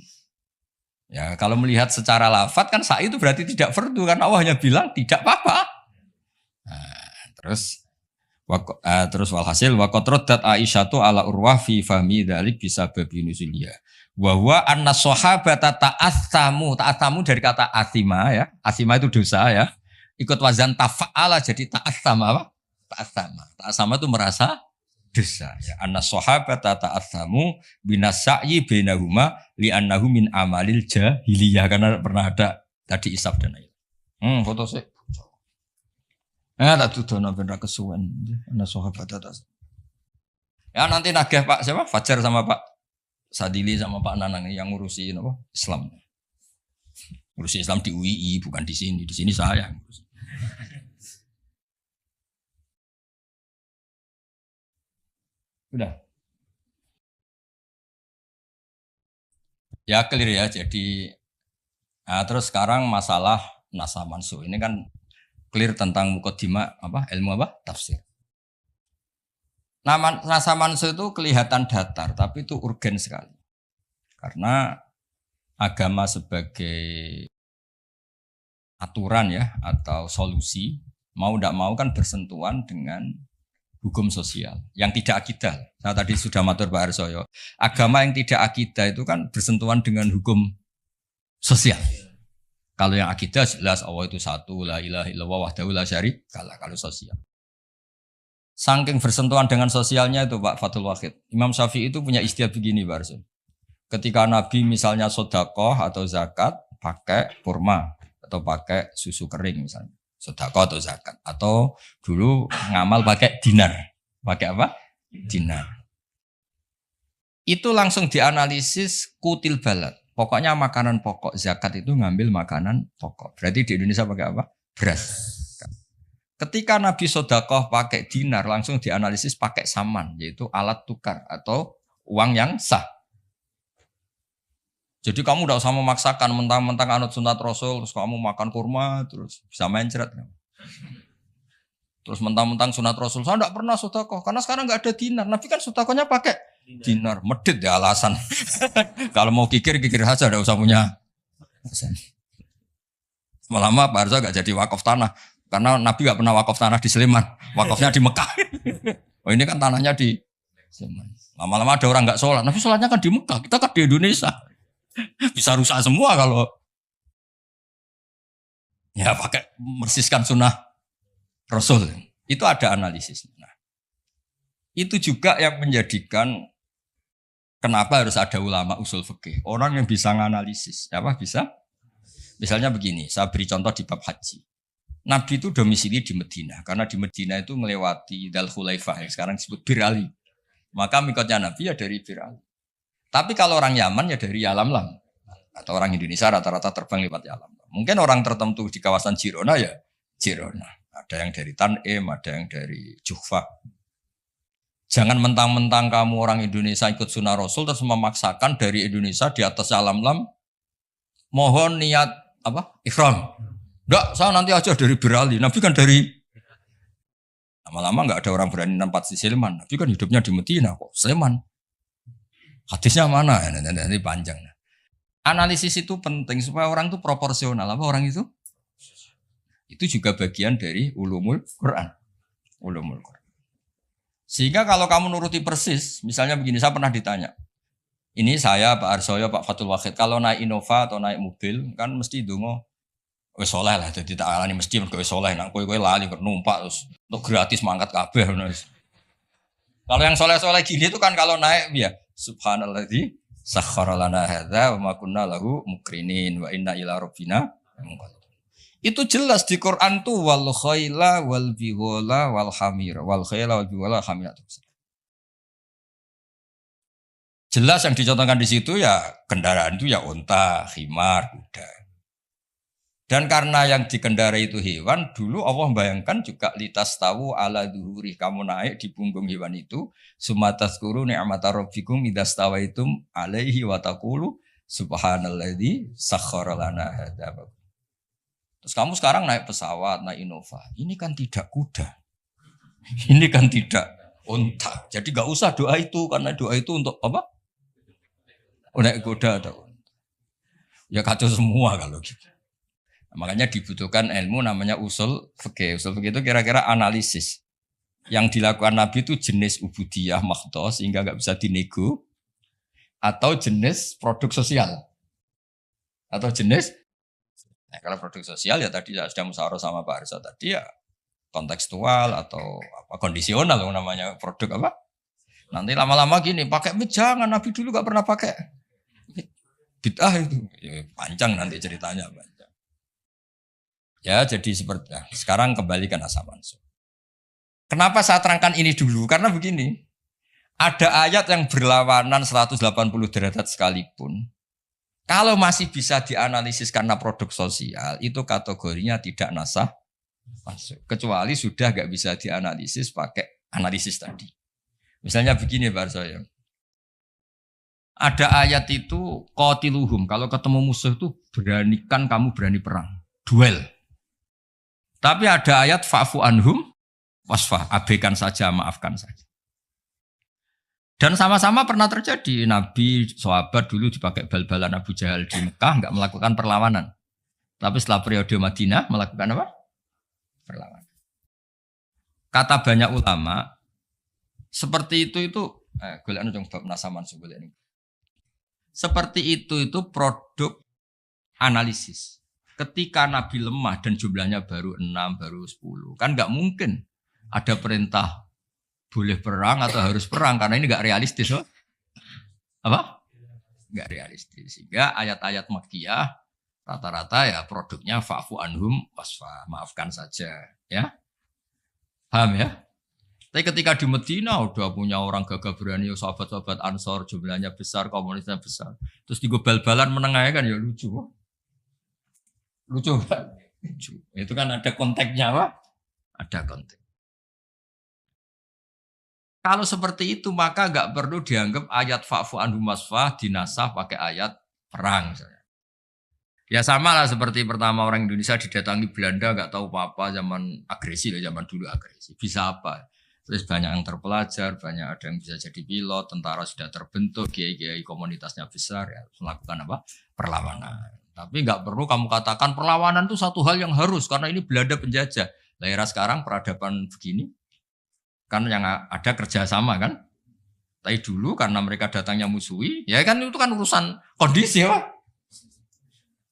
Speaker 1: Ya, kalau melihat secara lafaz kan sa'i itu berarti tidak fardu karena Allah hanya bilang tidak apa-apa. Nah, terus walhasil wa qadrat Aisyatu ala Urwah fi fahmi dzalik bisa babi nuzuliya. Wa huwa anna sahabata ta'assamu dari kata asima ya. Asima itu dosa ya. Ikut wazan tafa'ala jadi ta'assama apa? Ta'assama itu merasa dosa ya. Anna sahabata ta'assamu binasai bainahuma li'annahu min amalil jahiliyah karena pernah ada tadi isab dan ayat. Foto sih. Tak tudono ben ra kesuwen. Anna sahabata ta'assamu. Ya nanti nagih Pak siapa? Fajar sama Pak Sadili sama Pak Nanang yang ngurusi apa? Islam. Ngurusi Islam di UII bukan di sini. Di sini saya. Udah. Ya clear ya. Jadi terus sekarang masalah nasa mansuh ini kan clear tentang muqaddimah apa? Ilmu apa? Tafsir. Nasa mansuh itu kelihatan datar, tapi itu urgen sekali. Karena agama sebagai aturan ya, atau solusi, mau tidak mau kan bersentuhan dengan hukum sosial. Yang tidak akidah. Saya tadi sudah matur Pak Arsoyo. Agama yang tidak akidah itu kan bersentuhan dengan hukum sosial. Kalau yang akidah jelas Allah itu satu, la ilaha illallah wahdahu la syarikalah kalau sosial. Saking bersentuhan dengan sosialnya itu Pak Fathul Wahid. Imam Syafi'i itu punya istiadat begini Pak Arsul. Ketika Nabi misalnya sodakoh atau zakat pakai kurma atau pakai susu kering misalnya. Sodakoh atau zakat. Atau dulu ngamal pakai dinar. Pakai apa? Dinar. Itu langsung dianalisis kutil balad. Pokoknya makanan pokok zakat itu ngambil makanan pokok. Berarti di Indonesia pakai apa? Beras. Ketika Nabi sodakoh pakai dinar, langsung dianalisis pakai saman, yaitu alat tukar atau uang yang sah. Jadi kamu tidak usah memaksakan mentang-mentang anut sunat Rasul, terus kamu makan kurma, terus bisa mencret. Terus mentang-mentang sunat Rasul, saya tidak pernah sodakoh, karena sekarang nggak ada dinar. Nabi kan sodakohnya pakai dinar, medit ya alasan. Kalau mau kikir saja, tidak usah punya alasan. Lama Pak Arzo nggak jadi wakaf tanah. Karena Nabi gak pernah wakaf tanah di Sleman, wakafnya di Mekah. Oh ini kan tanahnya di Sleman. Lama-lama ada orang gak sholat, Nabi sholatnya kan di Mekah, kita kan di Indonesia. Bisa rusak semua kalau ya pakai mersiskan sunnah Rasul. Itu ada analisis. Nah, itu juga yang menjadikan kenapa harus ada ulama usul fikih. Orang yang bisa menganalisis, apa bisa? Misalnya begini, saya beri contoh di bab haji. Nabi itu domisili di Medina, karena di Medina itu melewati Dzul Khulaifah yang sekarang disebut Bir Ali. Maka mikotnya Nabi ya dari Bir Ali. Tapi kalau orang Yaman ya dari Yalamlam. Atau orang Indonesia rata-rata terbang lewat Yalamlam. Mungkin orang tertentu di kawasan Jirona ya Jirona. Ada yang dari Tanim, ada yang dari Juhfa. Jangan mentang-mentang kamu orang Indonesia ikut sunnah Rasul terus memaksakan dari Indonesia di atas Yalamlam mohon niat apa? Ihram. Enggak, saya nanti aja dari Berali. Nabi kan dari lama-lama enggak ada orang berani nampak di Sleman. Nabi kan hidupnya di Medina kok. Sleman. Hadisnya mana? Nanti panjang. Analisis itu penting supaya orang itu proporsional. Apa orang itu? Itu juga bagian dari ulumul Quran. Ulumul Quran. Sehingga kalau kamu nuruti persis, misalnya begini, saya pernah ditanya. Ini saya, Pak Arsoyo, Pak Fathul Wahid, kalau naik Innova atau naik mobil, kan mesti dongo. wis soleh lah dadi tak alani mesti mergo wis soleh nang kowe lali kok numpak terus untuk gratis mangkat kabeh ngono. Kalau yang soleh-soleh gini itu kan kalau naik ya subhanalladzi sakhkhara lana hadza wa ma kunna lahu mukrinin wa inna ila rabbina munqalibun. Itu jelas di Quran tuh wal khaila wal bighala wal hamira wal khaila wal bighala hamira. Jelas yang dicontohkan di situ ya kendaraan itu ya unta, khimar, kuda. Dan karena yang dikendarai itu hewan, dulu Allah bayangkan juga litas tahu ala duhuri, kamu naik di punggung hewan itu, sumatazkuru ni'mata rabbikum idastawaitum alaihi wa taqulu subhanalladzi sakhkhara lana hadza. Terus kamu sekarang naik pesawat, naik Innova. Ini kan tidak kuda. Ini kan tidak unta. Jadi enggak usah doa itu karena doa itu untuk apa? Naik kuda atau ya kacau semua kalau gitu. Makanya dibutuhkan ilmu namanya usul fikih. Usul fikih itu kira-kira analisis. Yang dilakukan Nabi itu jenis ubudiyah makhdoh sehingga nggak bisa dinego. Atau jenis produk sosial. Atau jenis, nah kalau produk sosial ya tadi sudah musyawarah sama Pak Arsa tadi ya kontekstual atau apa kondisional namanya produk apa. Nanti lama-lama gini, pakai jangan Nabi dulu nggak pernah pakai. Bid'ah itu. Ya, panjang nanti ceritanya Pak. Ya, jadi seperti sekarang kembali ke nasab mansukh. Kenapa saya terangkan ini dulu? Karena begini. Ada ayat yang berlawanan 180 derajat sekalipun. Kalau masih bisa dianalisis karena produk sosial, itu kategorinya tidak nasab mansukh. Kecuali sudah nggak bisa dianalisis pakai analisis tadi. Misalnya begini Pak saya. Ada ayat itu qatiluhum. Kalau ketemu musuh itu beranikan kamu berani perang. Duel. Tapi ada ayat fa'fu anhum wasfah, abaikan saja, maafkan saja. Dan sama-sama pernah terjadi. Nabi, sahabat dulu dipakai bal-balan Abu Jahal di Mekah, enggak melakukan perlawanan. Tapi setelah periode Madinah, melakukan apa? Perlawanan. Kata banyak ulama, seperti itu golekane jong bab nasaman ini. Seperti itu produk analisis. Ketika Nabi lemah dan jumlahnya baru 6, baru 10. Kan nggak mungkin ada perintah boleh perang atau harus perang. Karena ini nggak realistis. Oh. Apa? Nggak realistis. Sehingga ayat-ayat Makkiyah rata-rata ya produknya fa'fu anhum wasfa. Maafkan saja. Ya. Paham ya? Tapi ketika di Medina udah punya orang gagah berani, sahabat-sahabat Ansor jumlahnya besar, komunitasnya besar. Terus digobal-balan menengahnya kan ya lucu. Oh. Lucu kan? Lucu. Itu kan ada konteksnya Pak. Ada konteks. Kalau seperti itu maka nggak perlu dianggap ayat fa'fu anhum wasfah dinasah pakai ayat perang misalnya. Ya sama lah seperti pertama orang Indonesia didatangi Belanda nggak tahu apa-apa zaman agresi lah zaman dulu agresi. Bisa apa? Terus banyak yang terpelajar, banyak ada yang bisa jadi pilot, tentara sudah terbentuk, kiai-kiai komunitasnya besar ya melakukan apa? Perlawanan. Tapi nggak perlu kamu katakan perlawanan itu satu hal yang harus karena ini Belanda penjajah. Daerah sekarang peradaban begini kan yang ada kerjasama kan. Tapi dulu karena mereka datangnya musuhi, ya kan itu kan urusan kondisi ya.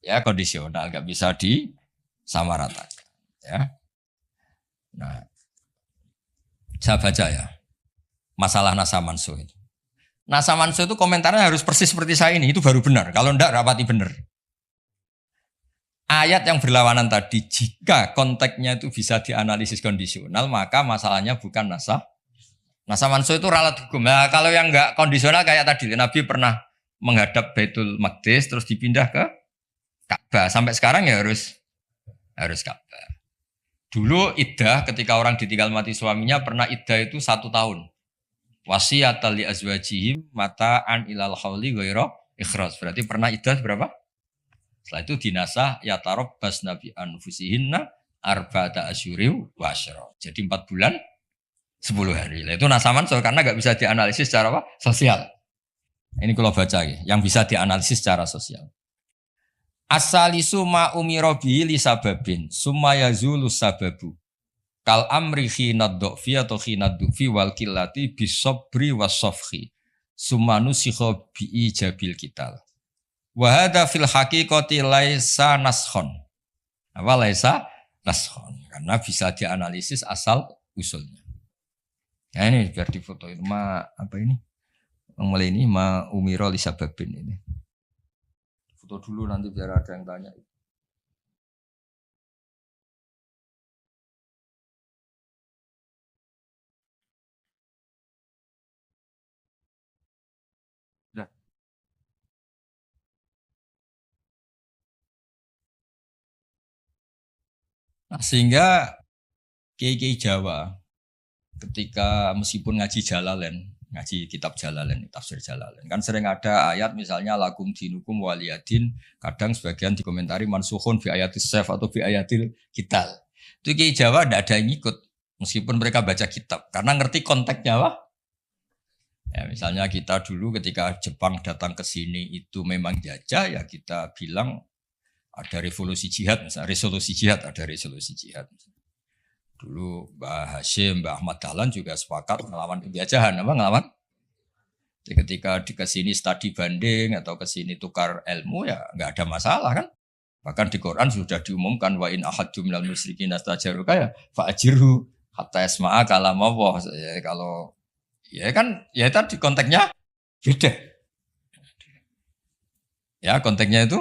Speaker 1: Ya kondisional nggak bisa disamaratakan. Ya. Nah, saya baca ya masalah nasab mansukh itu. Nasab mansukh itu komentarnya harus persis seperti saya ini, itu baru benar. Kalau enggak rapati benar. Ayat yang berlawanan tadi, jika konteksnya itu bisa dianalisis kondisional, maka masalahnya bukan nasab. Nasab mansukh itu ralat hukum. Nah, kalau yang enggak kondisional kayak tadi, Nabi pernah menghadap Baitul Maqdis, terus dipindah ke Ka'bah. Sampai sekarang ya harus Ka'bah. Dulu iddah ketika orang ditinggal mati suaminya, pernah iddah itu 1 tahun. Wasiyatan li azwajihim mata'an ilal hauli ghaira ikhraj. Berarti pernah iddah berapa? Setelah itu dinasah ya tarabbas nabi anfusihinna arba'ata asyuriw wa asyra. Jadi 4 bulan 10 hari. Nah, itu nasab mansukh karena enggak bisa dianalisis secara apa? Sosial. Ini kalau baca ya, yang bisa dianalisis secara sosial. As-salisu ma umira bihi li sababin summa yazulu sababu. Kal amri khinad du'fi atau khinad du'fi wal qillati bisabri was-safhi. Summa nusikha bi ijabil qital. Wa hadza fil haqiqati laisa naskhon. Apa laisa naskhon karena bisa dianalisis asal usulnya. Nah ini biar difoto itu apa ini? Mulai ini umiro li sababin ini. Foto dulu nanti biar ada yang tanya. Nah, sehingga kiai-kiai Jawa ketika meskipun ngaji Jalalain, ngaji kitab Jalalain, tafsir Jalalain, kan sering ada ayat misalnya lakum dinukum waliyadin, kadang sebagian dikomentari mansukhun fi ayatis sef atau fi ayatil kital. Itu kiai Jawa tidak ada yang ikut meskipun mereka baca kitab karena ngerti konteksnya Wah. Ya, misalnya kita dulu ketika Jepang datang ke sini itu memang jajah ya kita bilang ada revolusi jihad, misalnya resolusi jihad, ada resolusi jihad. Dulu Mbah Hashim, Mbah Ahmad Dahlan juga sepakat melawan penjajahan, apa ngelawan? Jadi ketika di kesini studi banding atau kesini tukar ilmu ya nggak ada masalah kan? Bahkan di Quran sudah diumumkan wa in ahadum minal musyrikin astajaruka ya fa'ajirhu hatta yasma'a kalam Allah. Ya, kalau ya kan ya tadi konteksnya beda. Ya konteksnya itu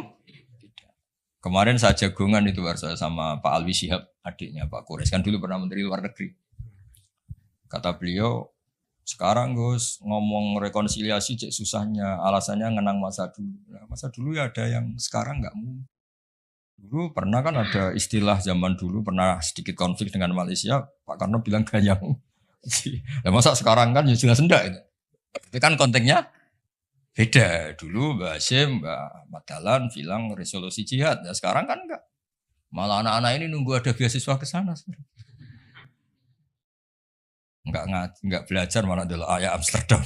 Speaker 1: kemarin saya jagongan itu saya sama Pak Alwi Shihab, adiknya Pak Kures, kan dulu pernah Menteri Luar Negeri. Kata beliau, sekarang Gus ngomong rekonsiliasi cek susahnya, alasannya ngenang masa dulu. Nah, masa dulu ya ada yang sekarang nggak mau. Dulu pernah kan ada istilah zaman dulu, pernah sedikit konflik dengan Malaysia, Pak Karno bilang ganyang. Nah, masa sekarang kan ya jelas enggak itu. Tapi kan konteksnya beda. Dulu Mbak Hashim, Mbak Madalan bilang resolusi jihad. Ya sekarang kan enggak. Malah anak-anak ini nunggu ada beasiswa ke sana. Enggak belajar malah dulu ayah Amsterdam.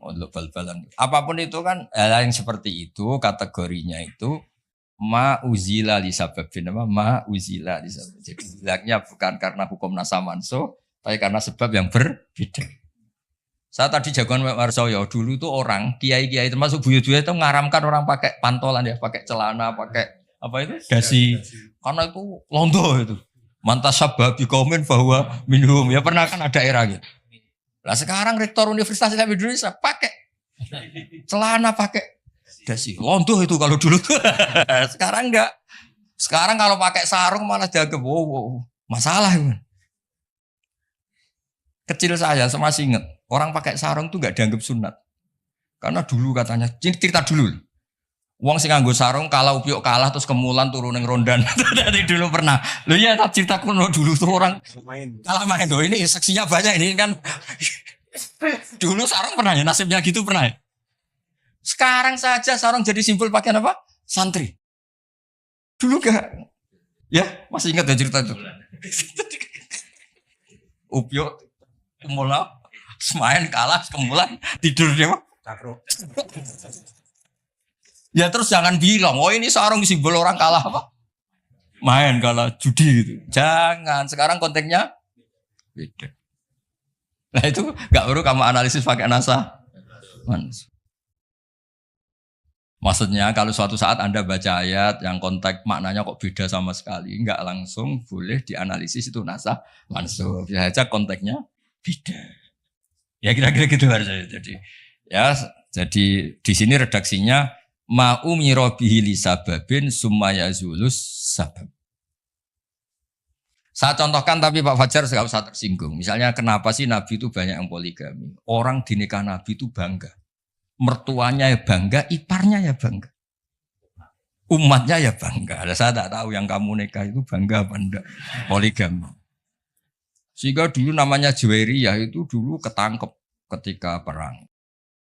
Speaker 1: Oh, bal-balan. Apapun itu kan hal yang seperti itu kategorinya itu ma'uzila li sababin apa ma'uzila li sababin. Jadi hilangnya bukan karena hukum nasa mansuh, tapi karena sebab yang berbeda. Saya tadi jagoan Pak Marsoyo dulu tuh orang kiai-kiai termasuk buyut-buyut itu ngaramkan orang pakai pantolan ya, pakai celana, pakai apa itu dasi, karena itu londo itu. Mantas sababi komen bahwa minum ya pernah kan ada era gitu. Lah sekarang rektor Universitas Islam Indonesia pakai celana, pakai dasi, londo itu kalau dulu tuh. Sekarang enggak. Sekarang kalau pakai sarung malah dianggap wow, masalah itu. Kecil saya masih ingat orang pakai sarung tuh nggak dianggap sunat karena dulu katanya cerita dulu uang sing nganggo sarung kalah upiok kalah terus kemulan turun yang rondan. Dari dulu pernah lo ya tak cerita kuno dulu tuh orang kalah main doh ini seksinya banyak ini kan. Dulu sarung pernah ya nasibnya gitu pernah ya. Sekarang saja sarung jadi simbol pakaian apa santri dulu gak ya masih ingat ya cerita itu. Upiok kemulan main kalah kemulan tidur dia mah. Ya terus jangan bilang, oh ini sarung simbol orang kalah apa? Main kalah judi gitu. Jangan, sekarang konteksnya beda. Nah itu nggak perlu kamu analisis pakai nasa. Maksudnya kalau suatu saat Anda baca ayat yang konteks maknanya kok beda sama sekali, nggak langsung boleh dianalisis itu nasa mansuh. Bisa saja konteksnya beda. Ya kira-kira gitu harusnya. Jadi di sini redaksinya ma'umiro bihi li sababin summa yazulus sabab. Saya contohkan tapi Pak Fajar enggak usah tersinggung. Misalnya kenapa sih Nabi itu banyak yang poligami? Orang di nikah Nabi itu bangga. Mertuanya ya bangga, iparnya ya bangga. Umatnya ya bangga. Saya tak tahu yang kamu nikah itu bangga apa enggak poligami. Sehingga dulu namanya Juwairiyah itu dulu ketangkep ketika perang.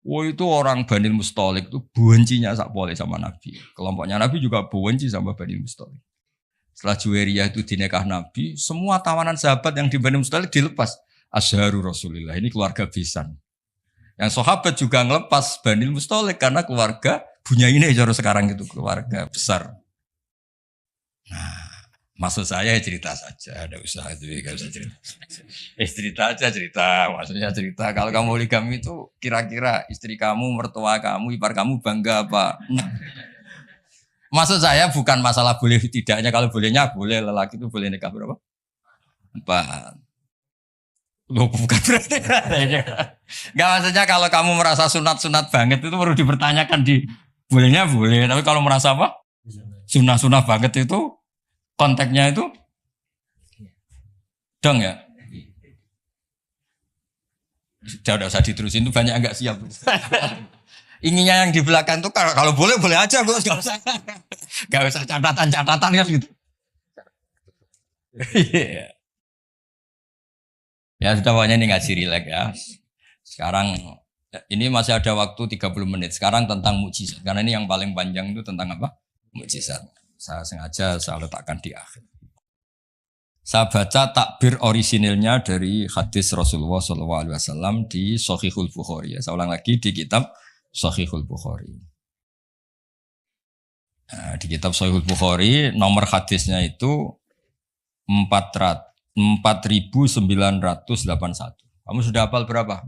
Speaker 1: Itu orang Banil Mustalik itu bencinya sakpole sama Nabi. Kelompoknya Nabi juga benci sama Banil Mustalik. Setelah Juwairiyah itu dinikah Nabi, semua tawanan sahabat yang di Banil Mustalik dilepas. Azharu Rasulillah, ini keluarga besan. Yang sahabat juga ngelepas Banil Mustalik karena keluarga Bunyainah cara sekarang itu keluarga besar. Nah, maksud saya cerita saja, ada usaha itu gak usah cerita. Cerita aja cerita, maksudnya cerita. Kalau kamu poligami itu kira-kira istri kamu, mertua kamu, ipar kamu bangga apa? Maksud saya bukan masalah boleh tidaknya. Kalau bolehnya boleh, lelaki itu boleh nikah berapa? 4. Loh, bukan berarti. Enggak, maksudnya kalau kamu merasa sunat-sunat banget itu perlu dipertanyakan di bolehnya boleh. Tapi kalau merasa apa? Sunah-sunah banget itu konteksnya itu dong ya. Sudah usah diterusin, itu banyak enggak siap. Inginnya yang di belakang tuh kalau boleh boleh aja, Gus, enggak usah catatan-catatan kan gitu. Ya sudah, pokoknya ini ngaji rileks ya. Sekarang ini masih ada waktu 30 menit. Sekarang tentang mukjizat. Karena ini yang paling panjang itu tentang apa? Mukjizat. Saya sengaja saya letakkan di akhir. Saya baca takbir orisinilnya dari hadis Rasulullah SAW di Shahihul Bukhari. Ya, saya ulang lagi di kitab Shahihul Bukhari. Nah, di kitab Shahihul Bukhari nomor hadisnya itu 4981. Kamu sudah hafal berapa?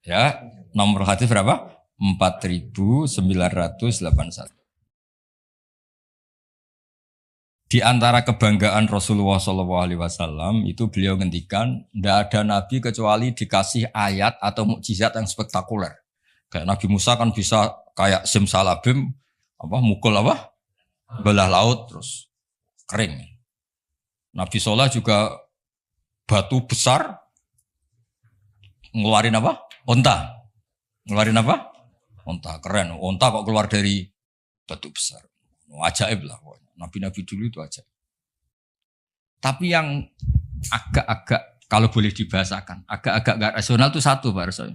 Speaker 1: Ya, nomor hadis berapa? 4981. Di antara kebanggaan Rasulullah SAW itu beliau ngendikan, tidak ada nabi kecuali dikasih ayat atau mukjizat yang spektakuler. Kayak Nabi Musa kan bisa kayak simsalabim, mukul belah laut terus kering. Nabi Soleh juga batu besar ngeluarin onta. Ngeluarin onta, keren. Onta kok keluar dari batu besar. Ajaib lah. Nabi-nabi dulu itu aja. Tapi yang agak-agak, kalau boleh dibahasakan, agak-agak gak rasional itu satu, Pak Rasul.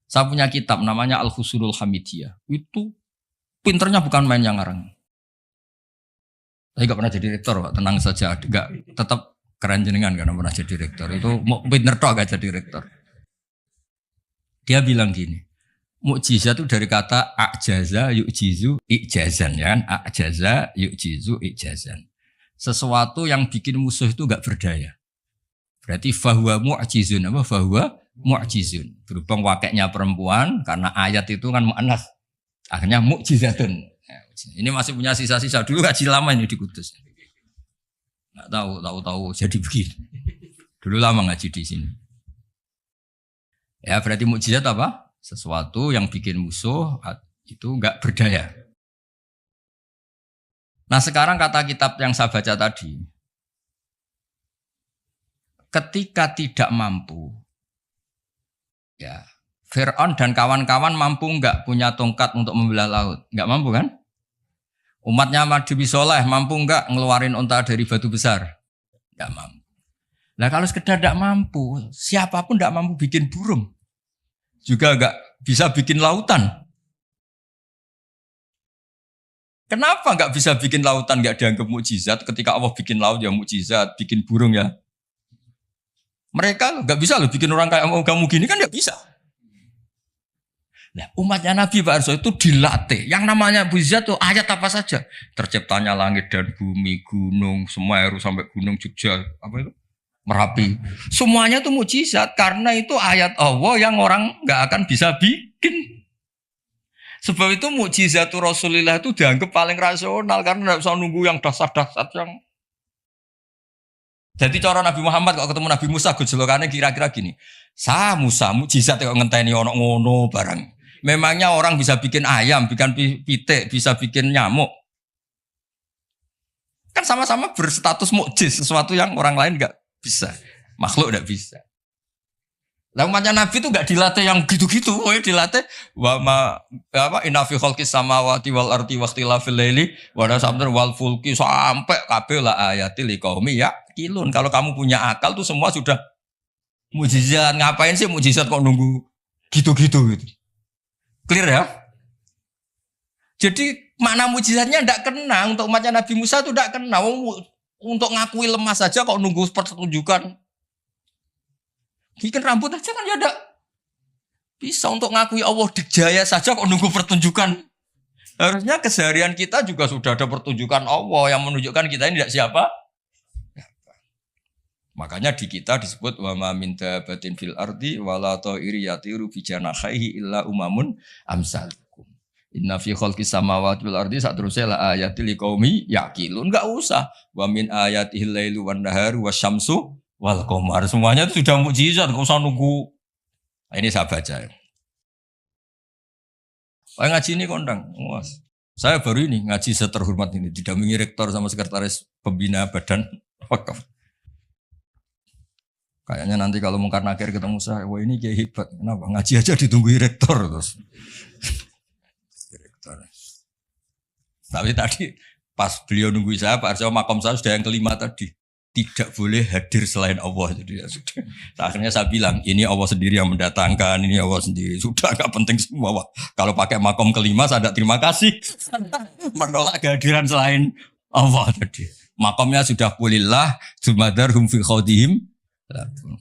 Speaker 1: Saya punya kitab namanya Al-Husulul Hamidiyah. Itu pinternya bukan main yang ngarang. Saya gak pernah jadi rektor, Pak. Tenang saja. Gak, tetap keren jenengan karena pernah jadi rektor. Itu pinter toh gak jadi rektor. Dia bilang gini, mukjizat itu dari kata a'jaza yu'jizu i'jazan, ya kan? A'jaza yu'jizu i'jazan. Sesuatu yang bikin musuh itu enggak berdaya. Berarti fahuwa mu'jizun, fahuwa mu'jizun. Berhubung wakeknya perempuan karena ayat itu kan mu'annas. Akhirnya mukjizatun. Ini masih punya sisa-sisa, dulu ngaji lama ini di Kudus. Enggak tahu jadi begini. Dulu lama ngaji di sini. Ya, berarti mukjizat apa? Sesuatu yang bikin musuh itu enggak berdaya. Nah, sekarang kata kitab yang saya baca tadi, ketika tidak mampu, ya Fir'aun dan kawan-kawan mampu enggak punya tongkat untuk membelah laut? Enggak mampu kan? Umatnya Nabi Soleh mampu enggak ngeluarin unta dari batu besar? Enggak mampu. Nah, kalau sekedar enggak mampu, siapapun enggak mampu bikin burung. Juga enggak bisa bikin lautan. Kenapa enggak bisa bikin lautan, enggak dianggap mukjizat? Ketika Allah bikin laut ya mukjizat, bikin burung ya. Mereka enggak bisa loh bikin orang kayak kamu gini kan enggak bisa. Nah, umatnya Nabi Pak Arso itu dilatih. Yang namanya mukjizat itu ayat apa saja. Terciptanya langit dan bumi, gunung, Semeru sampai gunung Jogja, Merapi. Semuanya itu mukjizat karena itu ayat Allah yang orang enggak akan bisa bikin. Sebab itu mukjizat Rasulullah itu dianggap paling rasional karena enggak usah nunggu yang dahsyat-dahsyat yang. Jadi cara Nabi Muhammad kok ketemu Nabi Musa gejolakane kira-kira gini. Musa mukjizat kok ngenteni ono ngono barang. Memangnya orang bisa bikin ayam, bikin pitik, bisa bikin nyamuk. Kan sama-sama berstatus mukjiz, sesuatu yang orang lain enggak bisa. Makhluk enggak bisa. Lah umatnya Nabi itu enggak dilatih yang gitu-gitu, dilatih inna fi khalqis samawati wal ardi waqtilafil laili wa nasabdur wal fulki sampai kabeh la ayati liqaumi yaqilun. Kalau kamu punya akal tuh semua sudah mukjizat. Ngapain sih mukjizat kok nunggu gitu-gitu gitu. Clear ya? Jadi makna mukjizatnya ndak kena untuk umatnya Nabi Musa itu ndak kena. Untuk ngakui lemah saja kok nunggu pertunjukan. Bikin rambut aja kan ya ndak bisa. Untuk ngakui Allah dijaya saja kok nunggu pertunjukan. Harusnya keseharian kita juga sudah ada pertunjukan Allah yang menunjukkan kita ini tidak siapa. Makanya di kita disebut wa ma min dabatin fil ardi wala ta'iri yatiru bi janahihi illa umamun amsalukum. Inna fi khalqis samawati wal ardi satrusnya la ayatil liqaumi yaqilun. Enggak usah. Wa min ayatihil lailu wan naharu wasyamsu wal qamar. Semuanya itu sudah mukjizat, enggak usah nunggu. Nah, ini saya baca ya. Pak ngaji ini kondang. Saya baru ini ngaji seterhormat ini didampingi rektor sama sekretaris pembina badan wakaf. Kayaknya nanti kalau Mungkar Nakir ketemu saya, wah ini kayak hebat. Kenapa? Ngaji aja ditunggu rektor terus. Tapi tadi pas beliau nunggu saya, Pak Arso makom saya sudah yang kelima tadi. Tidak boleh hadir selain Allah. Jadi ya sudah. Akhirnya saya bilang, ini Allah sendiri yang mendatangkan, ini Allah sendiri. Sudah gak penting semua. Wah, kalau pakai makom kelima saya tidak terima kasih. Menolak kehadiran selain Allah tadi. Makomnya sudah kulillah, jumadarhum fi khawdihim.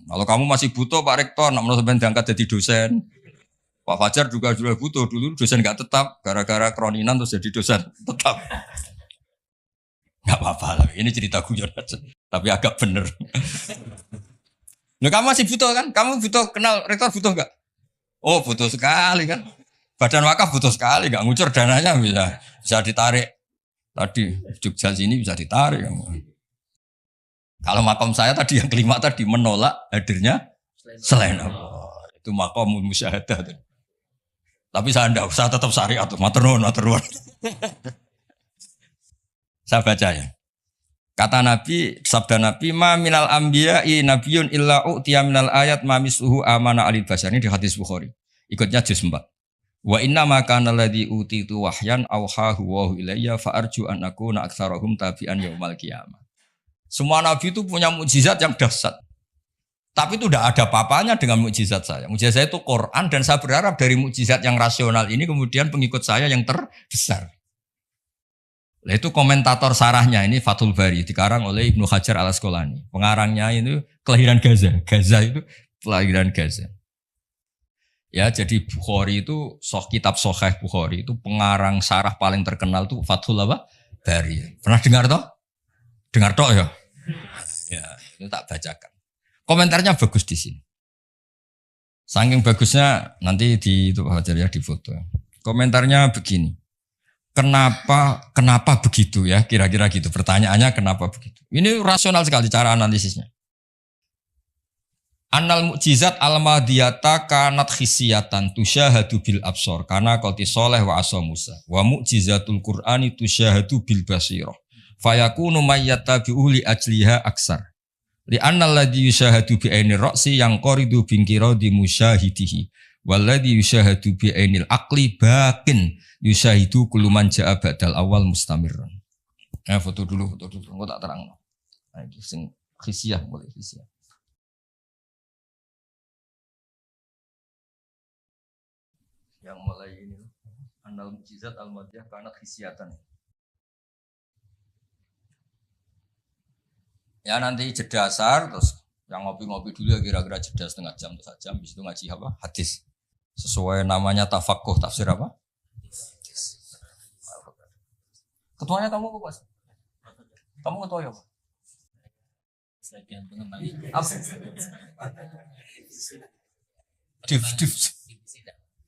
Speaker 1: Kalau kamu masih butuh Pak Rektor, nak menurut diangkat jadi dosen. Pak Fajar juga butuh, dulu dosen gak tetap, gara-gara kroninan terus jadi dosen tetap. Gak apa-apa lah, ini cerita guyon aja, tapi agak bener. Nah, kamu masih butuh kan? Kamu butuh kenal rektor butuh gak? Oh butuh sekali kan. Badan wakaf butuh sekali, gak ngucur dananya bisa ditarik. Tadi Jogja sini bisa ditarik. Kalau makom saya tadi yang kelima tadi menolak hadirnya selain Allah. Itu makom musyahadah. Tapi saya tidak usah tetap syariat. Maturnuun. Saya baca ya. Kata Nabi, sabda Nabi, ma minal anbiya'i nabiyun illa u'tiya minal ayat ma misluhu amana alil basar. Ini di hadis Bukhari. Ikutnya juz 4. Wa inna ma kana alladhi utitu wahyan awhahu wa ilayya fa arju an akuna aktsarahum tabi'an yaumal qiyamah. Semua nabi itu punya mukjizat yang dahsyat. Tapi itu tidak ada apa-apanya dengan mukjizat saya. Mukjizat saya itu Quran dan saya berharap dari mukjizat yang rasional ini kemudian pengikut saya yang terbesar. Nah, itu komentator sarahnya ini Fathul Bari dikarang oleh Ibnu Hajar al-Asqalani. Pengarangnya itu kelahiran Gaza. Gaza itu kelahiran Gaza. Ya, jadi Bukhari itu kitab Sahih Bukhari itu pengarang sarah paling terkenal itu Fathul Bari. Pernah dengar toh? Dengar toh ya? Ya, itu tak bacakan. Komentarnya bagus di sini. Saking bagusnya nanti di itu Hajar ya di foto. Komentarnya begini. Kenapa begitu ya? Kira-kira gitu. Pertanyaannya kenapa begitu? Ini rasional sekali cara analisisnya. Annal mukjizat al-madiyata kanat khisiyatan tusyahadu bil absor kana qati sholeh wa asa Musa. Wa mukjizatul Qur'ani tusyahadu bil basirah. Fayakunu mayyatabi'u li ajliha aksar. Li annal ladzi yusyahadu bi ainir ra'si yang qaridu bingkira di musyahidihi. Walladzi yusyahadu bi ainil aqli baqin yusyahidu kullu man ja'a ba'dal awal mustamirran. Foto dulu, engko tak terang. Nah, iki sing khisiyah boleh khisiyah. Yang mulai ini annal mukjizat al-madiyah kanat khisiyatan. Ya nanti jeda asar terus yang ngopi-ngopi dulu ya kira-kira jeda setengah jam atau sejam habis itu ngaji apa? Hadis. Sesuai namanya tafaqquh tafsir apa? Hadis. Ketuanya kamu apa, Mas? Kamu ketua ya, Pak?
Speaker 3: Sebagian pengembangan.
Speaker 1: Apa?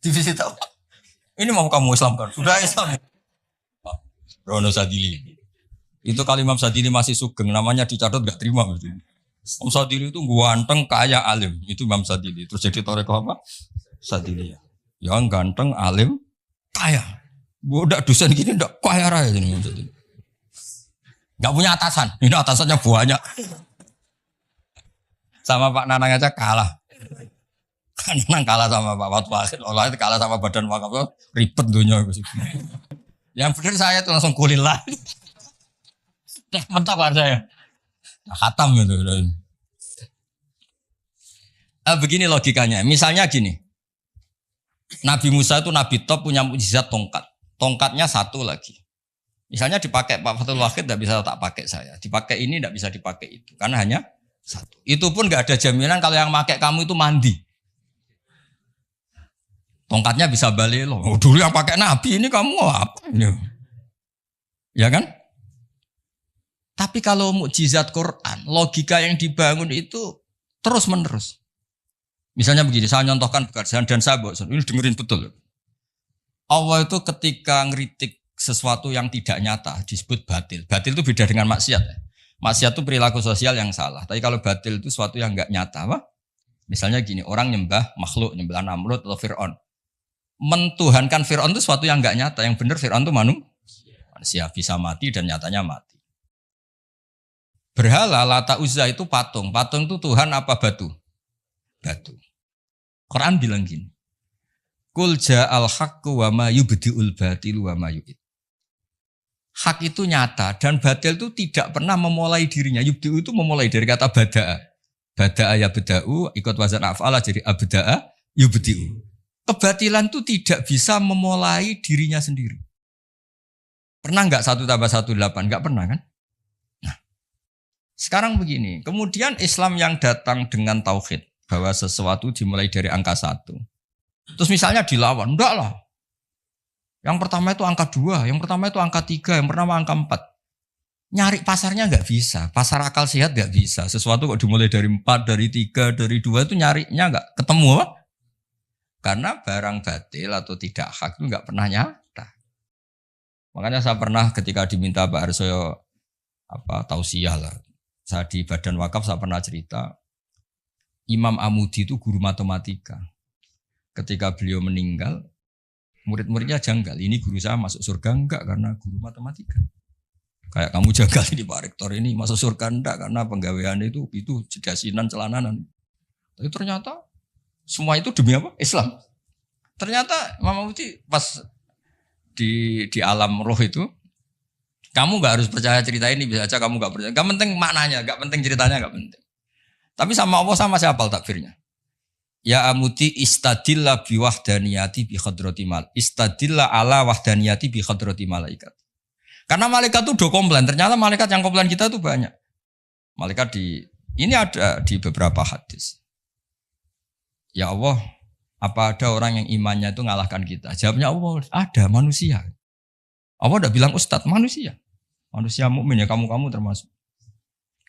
Speaker 1: Divisi tahu. Ini mau kamu Islamkan. Sudah Islam. Rono Sadili. Itu kali Imam Sadili masih sugeng, namanya dicatat gak terima. Imam Sadili itu ganteng, kaya, alim. Itu Imam Sadili. Terus jadi torekoh apa? Sadili. Yang ganteng, alim, kaya. Budak dosen gini ndak kaya raya jadi Imam Sadili. Gak punya atasan. Ini atasannya banyak. Sama Pak Nanang aja kalah. Nanang kalah sama Pak Fatwa Akhir. Allah itu kalah sama badan wakaf. Ribet dunia. Yang benar saya itu langsung kulillah. Mentok kan saya. Nah, khatam gitu. Begini logikanya. Misalnya gini. Nabi Musa itu nabi top punya mukjizat tongkat. Tongkatnya satu lagi. Misalnya dipakai Pak Fathul Wahid tidak bisa tak pakai saya. Dipakai ini tidak bisa dipakai itu. Karena hanya satu. Itu pun nggak ada jaminan kalau yang pakai kamu itu mandi. Tongkatnya bisa balik loh. Oh, dulu yang pakai Nabi ini kamu apa? Ya kan? Tapi kalau mukjizat Quran, logika yang dibangun itu terus menerus. Misalnya begini, saya nyontohkan pekerjaan dan saya bosan. Ini dengerin betul. Allah itu ketika ngeritik sesuatu yang tidak nyata disebut batil. Batil itu beda dengan maksiat. Maksiat itu perilaku sosial yang salah. Tapi kalau batil itu sesuatu yang enggak nyata, apa? Misalnya gini, orang nyembah makhluk, nyembah Namrud atau Fir'aun. Mentuhankan Fir'aun itu sesuatu yang enggak nyata. Yang benar Fir'aun itu manusia bisa mati dan nyatanya mati. Berhala Lata Uzza itu patung. Patung itu Tuhan apa batu? Batu. Quran bilang gini. Qul ja'al haqqu wa ma yubdi'ul batilu wa ma yu'id. Hak itu nyata dan batil itu tidak pernah memulai dirinya. Yubdi'u itu memulai dari kata bada'a. Bada'a ya beda'u, ikut wazan af'ala jadi abda'a yubdi'u. Kebatilan itu tidak bisa memulai dirinya sendiri. Pernah enggak 1 tambah 1 8? Enggak pernah kan? Nah, sekarang begini. Kemudian Islam yang datang dengan tauhid. Bahwa sesuatu dimulai dari angka 1. Terus misalnya dilawan. Enggak lah. Yang pertama itu angka 2, yang pertama itu angka 3, yang pertama angka 4. Nyari pasarnya enggak bisa. Pasar akal sehat enggak bisa. Sesuatu kok dimulai dari 4, dari 3, dari 2 itu nyarinya enggak ketemu. Karena barang batil atau tidak hak itu enggak pernah nyata. Makanya saya pernah ketika diminta Pak Arsoyo tausiah lah. Saya di Badan Wakaf saya pernah cerita Imam Amudi itu guru matematika. Ketika beliau meninggal, murid-muridnya janggal. Ini guru saya masuk surga enggak karena guru matematika. Kayak kamu janggal ini Pak Rektor ini masuk surga enggak karena penggawaian itu jedasinan celananan. Tapi ternyata semua itu demi apa? Islam. Ternyata Imam Amudi pas di alam roh itu, kamu enggak harus percaya cerita ini, bisa aja kamu enggak percaya. Enggak penting maknanya, enggak penting ceritanya, enggak penting. Tapi sama Allah sama siapa takfirnya? Ya Amudi istadilla bi wahdaniyati bi khadrati mal. Istadilla ala wahdaniyati bi khadrati malaikat. Karena malaikat itu udah komplain. Ternyata malaikat yang komplain kita itu banyak. Malaikat ini ada di beberapa hadis. Ya Allah, apa ada orang yang imannya itu ngalahkan kita? Jawabnya Allah, ada manusia. Allah udah bilang ustadz, manusia. Manusia mukmin ya kamu termasuk.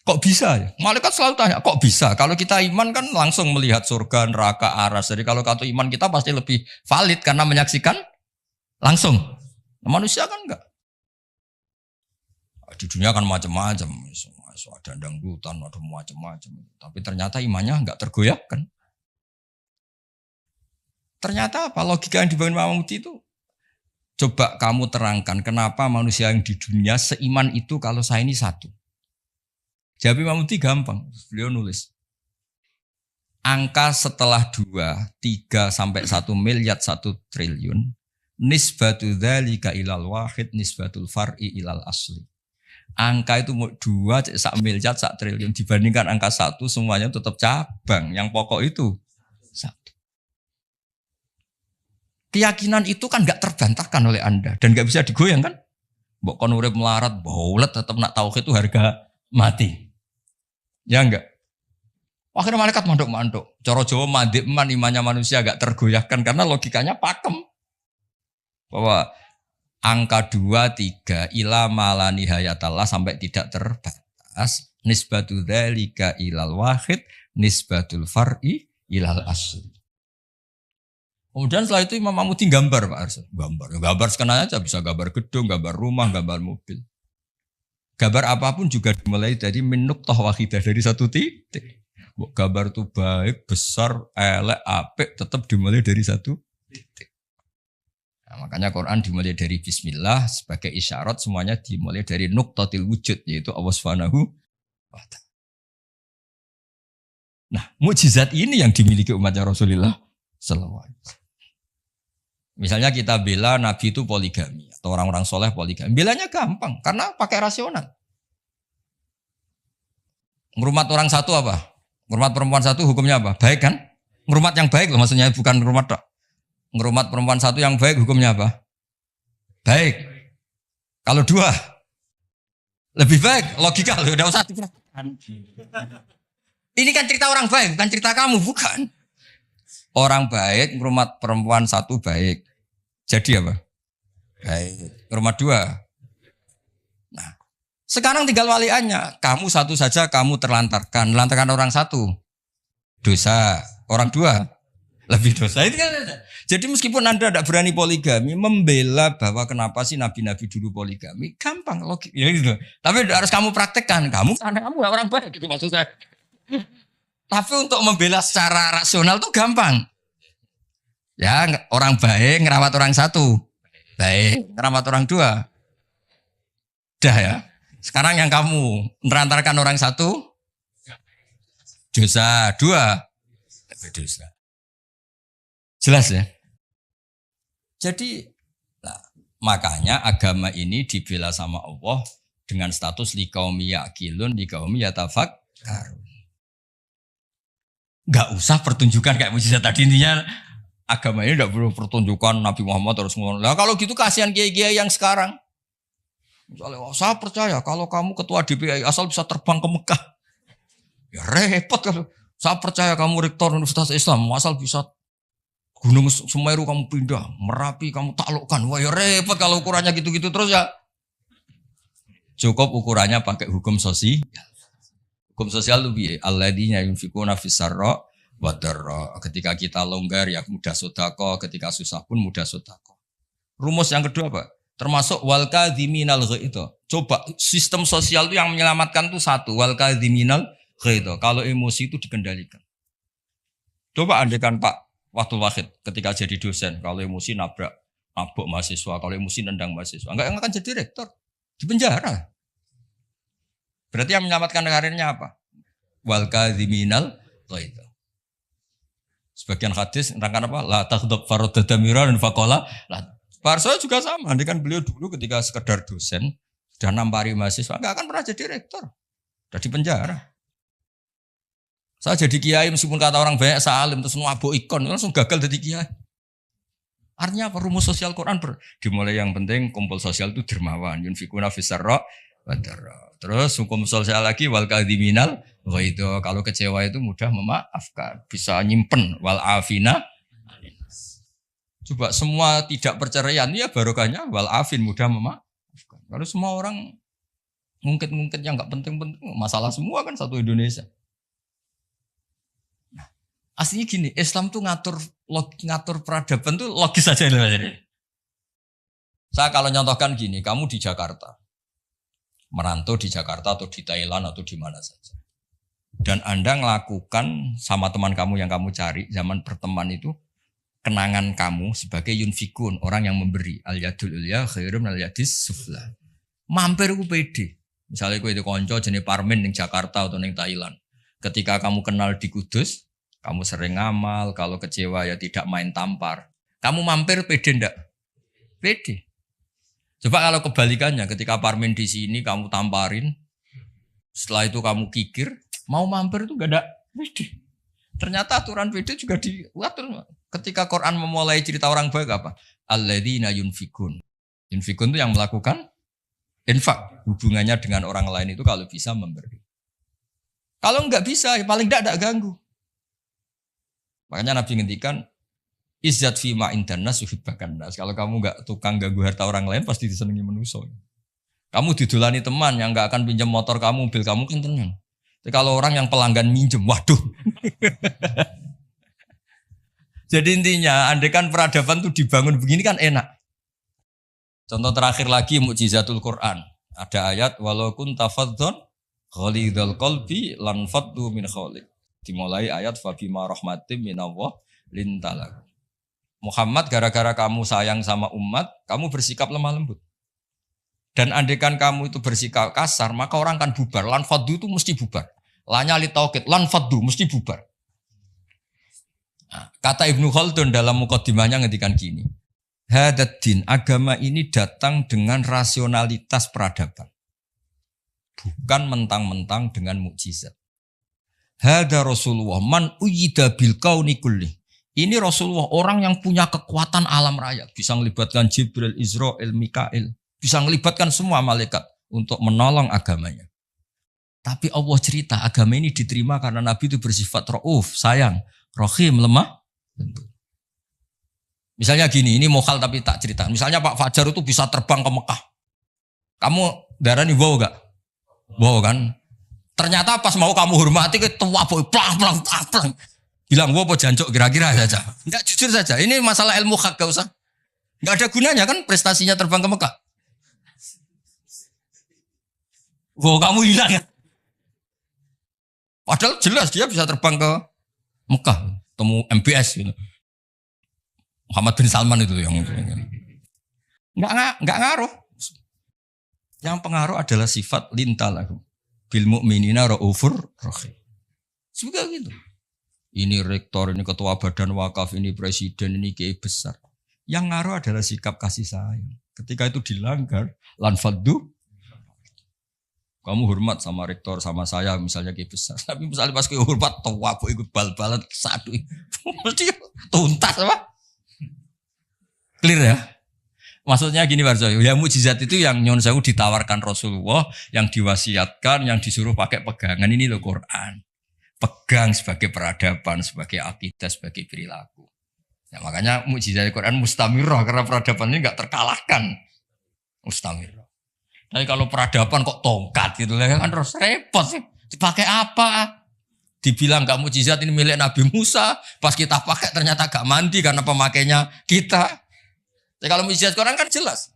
Speaker 1: Kok bisa ya? Malaikat selalu tanya, kok bisa? Kalau kita iman kan langsung melihat surga, neraka, aras. Jadi kalau kartu iman kita pasti lebih valid karena menyaksikan langsung. Nah, manusia kan enggak. Di dunia kan macam-macam. Ada dangdutan, ada macam-macam. Tapi ternyata imannya enggak tergoyahkan. Ternyata apa? Logika yang dibangun Imam Amudi itu. Coba kamu terangkan kenapa manusia yang di dunia seiman itu kalau saya ini satu. Jawab Imam Amudi gampang. Beliau nulis. Angka setelah 2, 3 sampai 1 miliar 1 triliun. Nisbatu dzalika ilal wahid nisbatul far'i ilal asli. Angka itu 2, 1 miliar 1 triliun. Dibandingkan angka 1 semuanya tetap cabang. Yang pokok itu 1. Keyakinan itu kan gak terbantahkan oleh Anda. Dan gak bisa digoyang kan. Mbok kon urip melarat, baulet tetap nak tauhid itu harga mati. Ya enggak. Akhirnya malaikat manduk-manduk. Cara Jawa mandek man imannya manusia agak tergoyahkan karena logikanya pakem. Bahwa angka 2, 3 ila mala nihayatallah sampai tidak terbatas. Nisbatu dzalika ilal wahid nisbatul far'i ilal asli. Kemudian setelah itu Imam Amudi gambar Pak Arso. Gambar sekenanya aja bisa gambar gedung, gambar rumah, gambar mobil. Gambar apapun juga dimulai dari minuk toh wahidah dari 1 titik. Gambar itu baik, besar, elek, apik tetap dimulai dari 1 titik. Nah, makanya Quran dimulai dari Bismillah sebagai isyarat semuanya dimulai dari nuqtatil wujud yaitu Allah Subhanahu wa ta'ala. Nah, mukjizat ini yang dimiliki umatnya Rasulullah sallallahu alaihi wasallam. Misalnya kita bela Nabi itu poligami atau orang-orang soleh poligami. Belanya gampang karena pakai rasional. Ngerumat orang satu apa? Ngerumat perempuan satu hukumnya apa? Baik kan? Ngerumat yang baik loh maksudnya bukan ngerumat tak. Ngerumat perempuan satu yang baik hukumnya apa? Baik. Kalau 2 lebih baik. Logika loh udah usah dipikirkan. Ini kan cerita orang baik bukan cerita kamu bukan. Orang baik, ngerumat perempuan 1 baik. Jadi apa? Baik. Ngerumat 2. Nah, sekarang tinggal waliannya. Kamu 1 saja kamu terlantarkan. Melantarkan orang 1. Dosa. Orang 2. Lebih dosa. Itu kan. Jadi meskipun Anda tidak berani poligami, membela bahwa kenapa sih nabi-nabi dulu poligami, gampang logik. Ya gitu. Tapi harus kamu praktekkan. Kamu nggak orang baik gitu maksud saya. Tapi untuk membela secara rasional tuh gampang. Ya orang baik ngerawat orang satu, baik ngerawat orang dua. Dah ya. Sekarang yang kamu menerantarkan orang satu, dosa dua, dosa. Jelas ya. Jadi makanya agama ini dibela sama Allah dengan status liqaumi yaqilun liqaumi yatafakkarun. Enggak usah pertunjukan kayak mujizat tadi, intinya agama ini enggak perlu pertunjukan Nabi Muhammad terus ngomong. Lah kalau gitu kasihan kiai-kiai yang sekarang. Misalnya, saya percaya kalau kamu ketua DPI asal bisa terbang ke Mekah. Ya repot kalau. Saya percaya kamu rektor Universitas Islam asal bisa Gunung Semeru kamu pindah, Merapi kamu taklukkan. Wah ya repot kalau ukurannya gitu-gitu terus ya. Cukup ukurannya pakai hukum sosial. Hukum sosial itu piye? Alladzina yunfikuna fis-sarra wa dharra. Ketika kita longgar ya mudah sedekah, ketika susah pun mudah sedekah. Rumus yang kedua apa? Termasuk wal kadhiminal ghaidha. Coba sistem sosial itu yang menyelamatkan itu satu, wal kadhiminal ghaidha. Kalau emosi itu dikendalikan. Coba andaikan Pak Waktu Wahid ketika jadi dosen, kalau emosi nabrak mahasiswa, kalau emosi nendang mahasiswa, enggak akan jadi rektor, di penjara. Berarti yang menyelamatkan karirnya apa? Wal kadhiminal ghaidha. Sebagian hadis nerangkan apa? La taghdab faradada miran faqala. Pak Arso juga sama, kan beliau dulu ketika sekedar dosen sudah nampari mahasiswa, enggak akan pernah jadi rektor. Sudah di penjara. Saya jadi kiai meskipun kata orang banyak salim terus nuabuk ikon langsung gagal jadi kiai. Artinya apa? Rumus sosial Quran dimulai yang penting kumpul sosial itu dermawan, yunfikuna fis-sarra wa dharra. Terus hukum sosial lagi wal kadhiminal ghaidha. Kalau kecewa itu mudah memaafkan, bisa nyimpen wal afina. Coba semua tidak perceraian ya barokahnya wal afin mudah memaafkan. Kalau semua orang ngungkit-ngungkit yang enggak penting-penting, masalah semua kan satu Indonesia. Aslinya gini, Islam tuh ngatur peradaban tuh logis aja. Saya kalau nyontohkan gini, kamu di Jakarta, merantau di Jakarta atau di Thailand atau di mana saja, dan Anda melakukan sama teman kamu yang kamu cari zaman berteman itu, kenangan kamu sebagai yunfikun, orang yang memberi, al yadul ulya khairum al yadis sufla. Mampir ku pede. Misalnya ku itu konco jenis Parmin di Jakarta atau di Thailand. Ketika kamu kenal di Kudus, kamu sering ngamal, kalau kecewa ya tidak main tampar. Kamu mampir pede ndak? Pede. Coba kalau kebalikannya, ketika Parmin di sini kamu tamparin, setelah itu kamu kikir, mau mampir itu gak ada pede. Ternyata aturan pede juga diatur. Ketika Quran memulai cerita orang baik apa? Alladzina yunfikun. Yunfikun itu yang melakukan infak. Hubungannya dengan orang lain itu kalau bisa memberi. Kalau enggak bisa, ya paling enggak ganggu. Makanya Nabi ngendikan izzat fima indanas yuhibbakan nas. Kalau kamu enggak tukang ganggu harta orang lain pasti disenangi manusia. Kamu didolani teman yang enggak akan pinjam motor kamu, mobil kamu kan tenang. Tapi kalau orang yang pelanggan minjem, waduh. Jadi intinya andaikan peradaban itu dibangun begini kan enak. Contoh terakhir lagi mukjizatul Quran. Ada ayat walau kunta fadhdhan ghalidhal qalbi lan faddu min khawlik. Dimulai ayat fabima rahmatim minallah lintalak. Muhammad gara-gara kamu sayang sama umat, kamu bersikap lemah lembut. Dan andaikan kamu itu bersikap kasar, maka orang akan bubar. Lan faddu itu mesti bubar. Lanya li taukid, lan faddu mesti bubar. Nah, kata Ibnu Khaldun dalam mukadimahnya ngedikan gini. Hadaddin, agama ini datang dengan rasionalitas peradaban. Bukan mentang-mentang dengan mukjizat. Hada Rasulullah man uyida bil kauni kulli. Ini Rasulullah orang yang punya kekuatan alam raya, bisa melibatkan Jibril, Israel, Mikail, bisa melibatkan semua malaikat untuk menolong agamanya. Tapi Allah cerita agama ini diterima karena Nabi itu bersifat rauf, sayang, rahim, lemah lembut. Misalnya gini, ini mokal tapi tak cerita. Misalnya Pak Fajar itu bisa terbang ke Mekah. Kamu darah nih wow gak? Wow kan? Ternyata pas mau kamu hormati ke tua boy plang. Bilang wo apa jancuk kira-kira saja. Enggak jujur saja. Ini masalah ilmu hak gak usah. Enggak ada gunanya kan prestasinya terbang ke Mekah. Wo kamu hilang ya. Padahal jelas dia bisa terbang ke Mekah, temu MBS gitu. Muhammad bin Salman itu yang enggak ngaruh. Yang pengaruh adalah sifat lintalahu bil mu'minina raufur rahim. Juga gitu. Ini rektor, ini ketua badan wakaf, ini presiden, ini kiai besar. Yang ngaruh adalah sikap kasih sayang. Ketika itu dilanggar, lan faddu. Kamu hormat sama rektor, sama saya, misalnya kiai besar. Tapi misalnya pas kiai hormat, tua, aku ikut bal-balan, satu. Mesti tuntas apa? Clear ya? Maksudnya gini Warzo, ya mukjizat itu yang nyon sewu ditawarkan Rasulullah, yang diwasiatkan, yang disuruh pakai pegangan, ini loh Quran. Pegang sebagai peradaban, sebagai akidah, sebagai perilaku. Ya, makanya mukjizat Quran mustamirah, karena peradaban ini enggak terkalahkan. Mustamirah. Tapi kalau peradaban kok tongkat gitu kan terus repot sih. Dipakai apa? Dibilang enggak mukjizat ini milik Nabi Musa, pas kita pakai ternyata enggak mandi karena pemakainya kita. Jadi kalau mukjizat Quran kan jelas.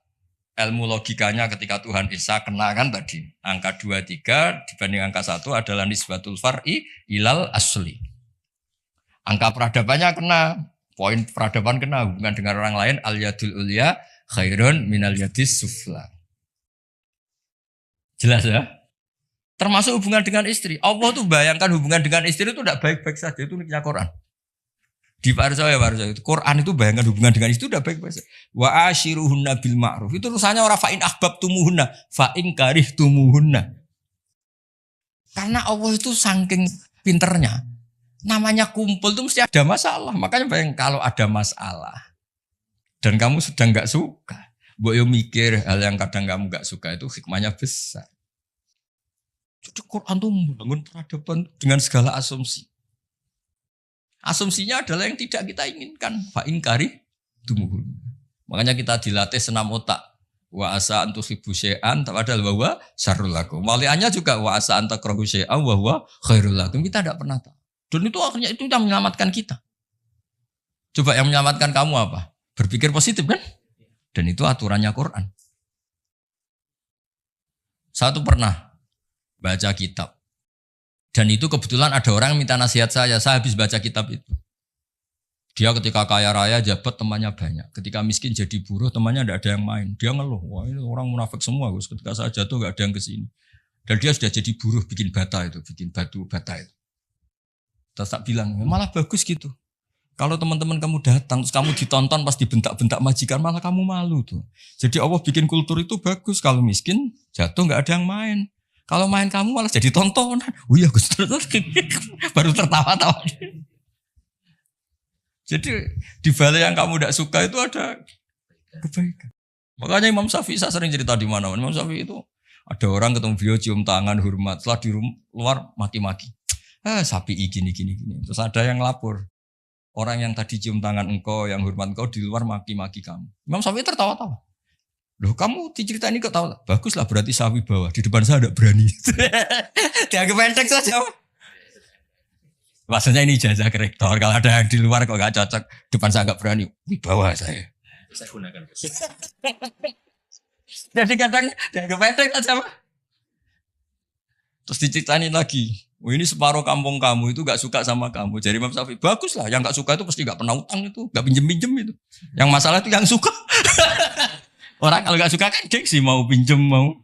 Speaker 1: Ilmu logikanya ketika Tuhan Isa kena kan tadi. Angka 23 dibanding angka 1 adalah nisbatul far'i ilal asli. Angka peradabannya kena. Poin peradaban kena hubungan dengan orang lain. Al-yadul ulya khairun minal yadis sufla. Jelas ya? Termasuk hubungan dengan istri. Allah tuh bayangkan hubungan dengan istri itu tidak baik-baik saja. Itu uniknya Quran. Di Warsa itu Quran itu bayangkan hubungan dengan istri itu tidak baik-baik saja. Wa ashiruhunna bil ma'ruf. Itu urusannya orang fa'in ahbabtumuhunna. Fa'in karihtumuhunna. Karena Allah itu saking pinternya. Namanya kumpul itu mesti ada masalah. Makanya bayang kalau ada masalah. Dan kamu sedang gak suka. Mbok yo mikir hal yang kadang kamu gak suka itu hikmahnya besar. Jadi Quran itu membangun peradaban dengan segala asumsi. Asumsinya adalah yang tidak kita inginkan. Fa'in kari tumuhun. Makanya kita dilatih senam otak. Wa asa antuhibbu syai'an padahal bahwa syarrul lakum. Waliannya juga wa asa antakrahu syai'an wa huwa khairul lakum. Kita tidak pernah tahu. Dan itu akhirnya itu yang menyelamatkan kita. Coba yang menyelamatkan kamu apa? Berpikir positif kan? Dan itu aturannya Quran. Saya tuh pernah baca kitab. Dan itu kebetulan ada orang yang minta nasihat saya. Saya habis baca kitab itu. Dia ketika kaya raya jabat temannya banyak. Ketika miskin jadi buruh temannya tidak ada yang main. Dia ngeluh. Wah ini orang munafik semua. Ketika saya jatuh gak ada yang kesini. Dan dia sudah jadi buruh bikin bata itu. Bikin batu bata itu. Terus tak bilang malah bagus gitu. Kalau teman-teman kamu datang, terus kamu ditonton pas dibentak-bentak majikan, malah kamu malu tuh. Jadi Allah bikin kultur itu bagus. Kalau miskin, jatuh nggak ada yang main. Kalau main kamu malah jadi tontonan. Oh iya Gus, baru tertawa-tawa. Jadi di balik yang kamu tidak suka itu ada kebaikan. Makanya Imam Syafi'i saya sering cerita di mana. Imam Syafi'i itu ada orang ketemu beliau cium tangan hormat, setelah di luar maki-maki. Sapi gini. Terus ada yang lapor. Orang yang tadi cium tangan engkau, yang hormat engkau di luar maki-maki kamu. Imam Syafi'i tertawa-tawa. Loh kamu diceritain ini kok tahu? Baguslah berarti sawi bawah. Di depan saya ada berani. Dianggap enteng saja. Maksudnya ini ijazah ke rektor. Kalau ada yang di luar kok gak cocok. Depan saya gak berani. Wibawa saya. Saya gunakan. Jadi kadang dianggap enteng saja. Terus diceritain lagi. Oh, ini separuh kampung kamu itu gak suka sama kamu. Jadi Imam Syafi'i, baguslah. Yang gak suka itu pasti gak pernah utang itu. Gak pinjem-pinjem itu. Yang masalah itu yang suka. Orang kalau gak suka kan gengsi mau pinjem, mau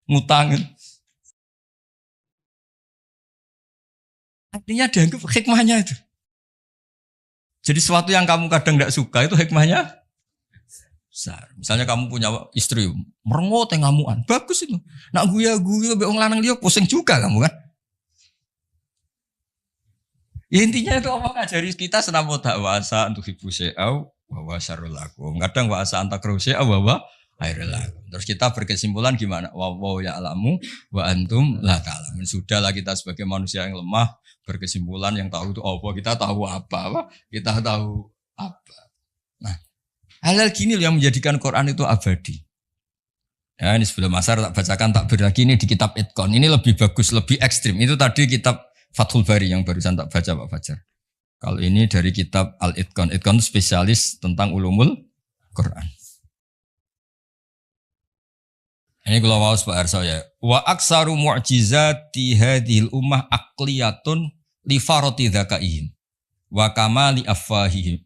Speaker 1: ngutang. Artinya dianggap hikmahnya itu. Jadi sesuatu yang kamu kadang gak suka itu hikmahnya besar. Misalnya kamu punya istri, merengut yang ngamuan. Bagus itu. Nak guya-guya, beong lanang dia pusing juga kamu kan. Ya intinya itu Allah ngajari kita senam dakwasa untuk ibu syai'au wa syarrul lakum. Kadang wa asa antakrahu syai'a wa khairul lakum. Terus kita berkesimpulan gimana? Wa ya'lamu wa antum la ta'lamun. Sudahlah kita sebagai manusia yang lemah berkesimpulan yang tahu itu apa. Kita tahu apa? Kita tahu apa. Nah, hal-hal gini yang menjadikan Quran itu abadi. Ya ini sebelum asar tak bacakan takbir lagi ini di kitab Itqan. Ini lebih bagus, lebih ekstrim. Itu tadi kitab Fathul Bari yang barusan tak baca Pak Fajar. Kalau ini dari kitab Al-Itqan. Itqan itu spesialis tentang ulumul Quran. Ini kalau mau Pak Arso ya. Wa aksaru mu'jizati hadhil ummah aqliyatun li farati dzakaihim wa kamali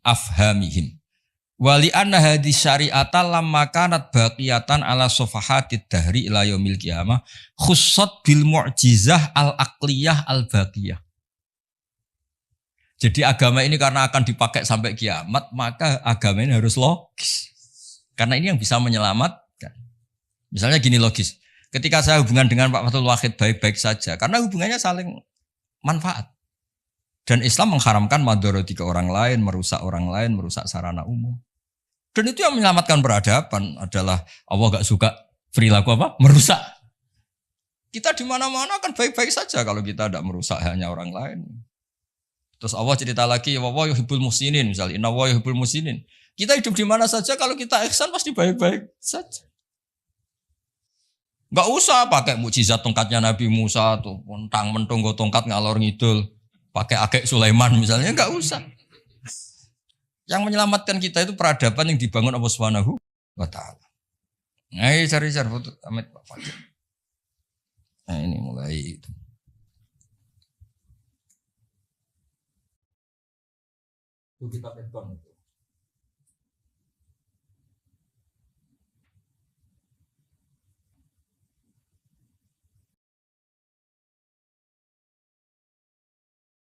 Speaker 1: afhamihim. Wa li anna hadhi syari'ata lamma kanat baqiyatan ala safahatid dahri ila yaumil qiyamah khussat bil mu'jizah al-aqliyah al-baqiyah. Jadi agama ini karena akan dipakai sampai kiamat, maka agama ini harus logis. Karena ini yang bisa menyelamatkan. Misalnya gini logis, ketika saya hubungan dengan Pak Fathul Wahid baik-baik saja, karena hubungannya saling manfaat. Dan Islam mengharamkan madharati ke orang lain, merusak orang lain, merusak sarana umum. Dan itu yang menyelamatkan peradaban adalah Allah gak suka perilaku apa? Merusak. Kita di mana-mana akan baik-baik saja kalau kita tidak merusak hanya orang lain. Terus Allah cerita lagi, wa yuhibbul muhsinin, misalnya inna wa yuhibbul muhsinin. Kita hidup di mana saja kalau kita ihsan pasti baik-baik saja. Enggak usah pakai mukjizat tongkatnya Nabi Musa tuh, mentang-mentang go tongkat ngalor ngidul, pakai akek Sulaiman misalnya, enggak usah. Yang menyelamatkan kita itu peradaban yang dibangun Allah Subhanahu wa taala. Nah, cari-cari foto Amit Pak Fajar. Nah, ini mulai itu. Itu kitab Itqan itu.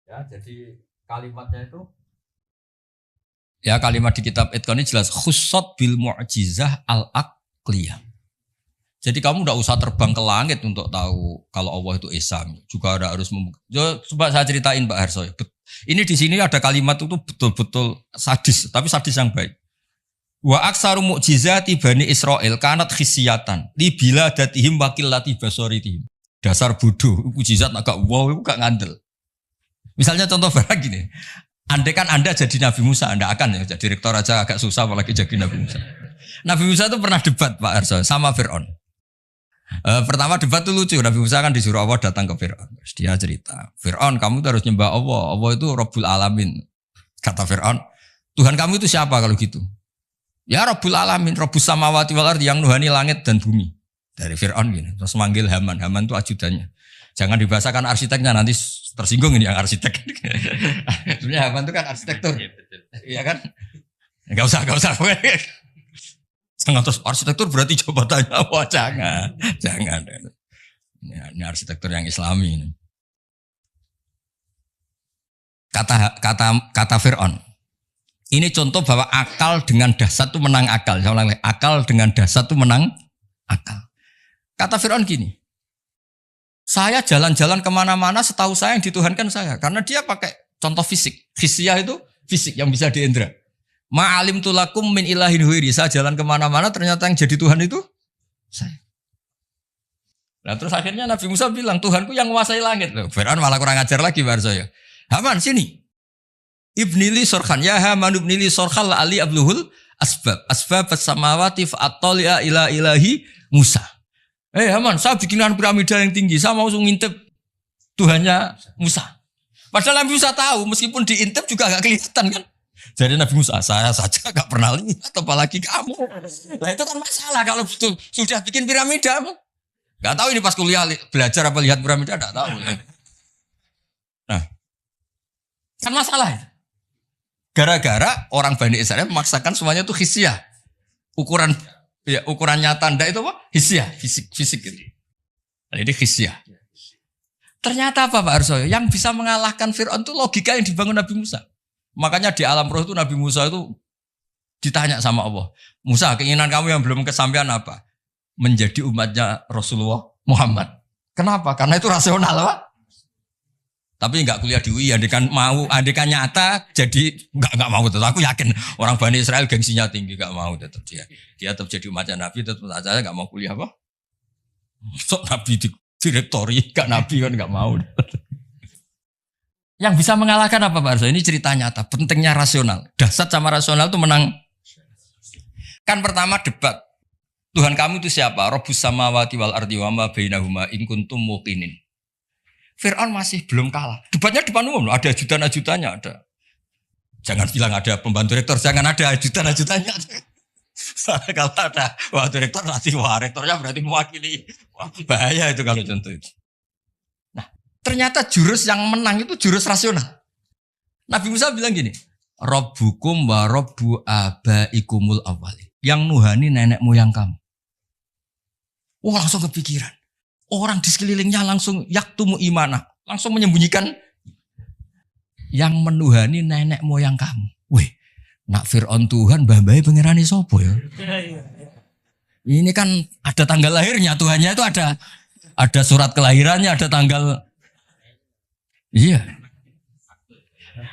Speaker 1: Ya, jadi kalimatnya itu ya kalimat di kitab Itqan ini jelas khussat bil mu'jizah al-aqliyah. Jadi kamu tidak usah terbang ke langit untuk tahu kalau Allah itu Esa. Juga ada harus coba saya ceritain Pak Harso. Ini di sini ada kalimat itu betul-betul sadis, tapi sadis yang baik. Wa aksaru mu'jizati Bani Israil kanat khisiyatan li biladatihim wa qillati basaritihim. Dasar bodoh, mukjizat agak wow itu gak ngandel. Misalnya contoh barang gini, andai kan Anda jadi Nabi Musa, Anda akan ya jadi rektor aja agak susah apalagi jadi Nabi Musa. Nabi Musa itu pernah debat Pak Arso sama Fir'aun. Pertama debat itu lucu, Nabi Musa kan disuruh Allah datang ke Fir'aun. Terus dia cerita, Fir'aun kamu harus nyembah Allah, Allah itu Rabbul Alamin. Kata Fir'aun, Tuhan kamu itu siapa kalau gitu? Ya Rabbul Alamin, Rabbus Samawati wal Ardi yang nuhani langit dan bumi. Dari Fir'aun gini, terus manggil Haman, Haman itu ajudannya. Jangan dibahasakan arsiteknya, nanti tersinggung ini yang arsitek. Sebenarnya Haman itu kan arsitektur. Iya kan? Enggak usah. Jangan terus arsitektur berarti jabatannya. Wah, jangan. Ya, ini arsitektur yang Islami ini. Kata Fir'aun. Ini contoh bahwa akal dengan dasar itu menang akal. Saya ulang lagi, akal dengan dasar itu menang akal. Kata Fir'aun gini. Saya jalan-jalan kemana-mana setahu saya yang dituhankan saya. Karena dia pakai contoh fisik. Khisyah itu fisik yang bisa diindra. Ma'alim tulakum min ilahin huiri. Saya jalan kemana-mana ternyata yang jadi Tuhan itu saya. Nah terus akhirnya Nabi Musa bilang Tuhanku yang menguasai langit. Fir'aun malah kurang ajar lagi bar saya. Haman sini. Ibnili sorkhan. Ya Haman ibnili sorkhan la ali abluhul asbab. Asbab as-samawati fa'attali'a ila ilahi Musa. Haman, saya bikinkan piramida yang tinggi. Saya mau ngintip Tuhannya Musa. Padahal Nabi Musa tahu, meskipun diintip juga gak kelihatan kan. Jadi Nabi Musa, saya saja gak pernah lihat, apalagi kamu. Nah itu kan masalah kalau betul sudah bikin piramida. Gak tahu ini pas kuliah belajar apa lihat piramida, gak tahu. Nah, kan masalah. Gara-gara orang Bani Israel memaksakan semuanya itu khisyah. Ukuran nyata ndak itu apa? Khisyah, fisik gitu. Nah, ini khisyah. Ternyata apa Pak Arso? Yang bisa mengalahkan Fir'aun itu logika yang dibangun Nabi Musa. Makanya di alam roh itu Nabi Musa itu ditanya sama Allah. Musa, keinginan kamu yang belum kesampaian apa? Menjadi umatnya Rasulullah Muhammad. Kenapa? Karena itu rasional Pak. Tapi enggak kuliah di UI, andekan nyata jadi enggak mau tetap. Aku yakin orang Bani Israel gengsinya tinggi, enggak mau tetap dia. Dia tetap jadi umatnya Nabi, tetap saja enggak mau kuliah apa? Sok Nabi direktori, enggak Nabi kan enggak mau. Yang bisa mengalahkan apa Pak Arso? Ini cerita nyata, pentingnya rasional. Dasar sama rasional itu menang. Kan pertama debat. Tuhan kamu itu siapa? Rabbus samawati wal ardi wa ma bainahuma in kuntum muqinin. Fir'aun masih belum kalah. Debatnya depan umum, ada ajudan-ajudannya ada. Jangan bilang ada pembantu rektor, jangan ada ajudan-ajudannya. Kalau ada waktu rektor nanti rektornya berarti mewakili. Wah, bahaya itu kalau contoh itu. Nah, ternyata jurus yang menang itu jurus rasional. Nabi Musa bilang gini, Rabbukum wa rabbu abaikumul awwali. Yang nuhani nenek moyang kamu. Wah, langsung kepikiran. Orang di sekelilingnya langsung yaktumu imanah, langsung menyembunyikan yang menuhani nenek moyang kamu. Wih, nak Fir'aun Tuhan, mbah-mbahe pangerane sapa ya? Ini kan ada tanggal lahirnya, Tuhannya itu ada surat kelahirannya, ada tanggal. Iya.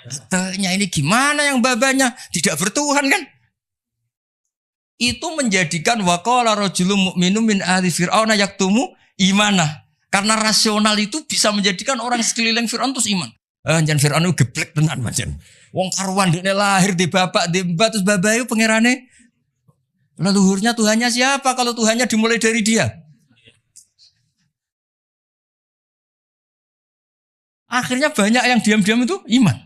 Speaker 1: Katanya ini gimana yang babanya tidak bertuhan kan? Itu menjadikan waqala rajulun mu'minun min ahli fir'auna yaktumu imanah. Karena rasional itu bisa menjadikan orang sekeliling Fir'aun terus iman. Jangan Fir'aun itu geblek tenan macam. Wong karuan dekne lahir di bapak di mbak terus bapak itu pangerane. Leluhurnya Tuhannya siapa kalau Tuhannya dimulai dari dia? Akhirnya banyak yang diam-diam itu iman.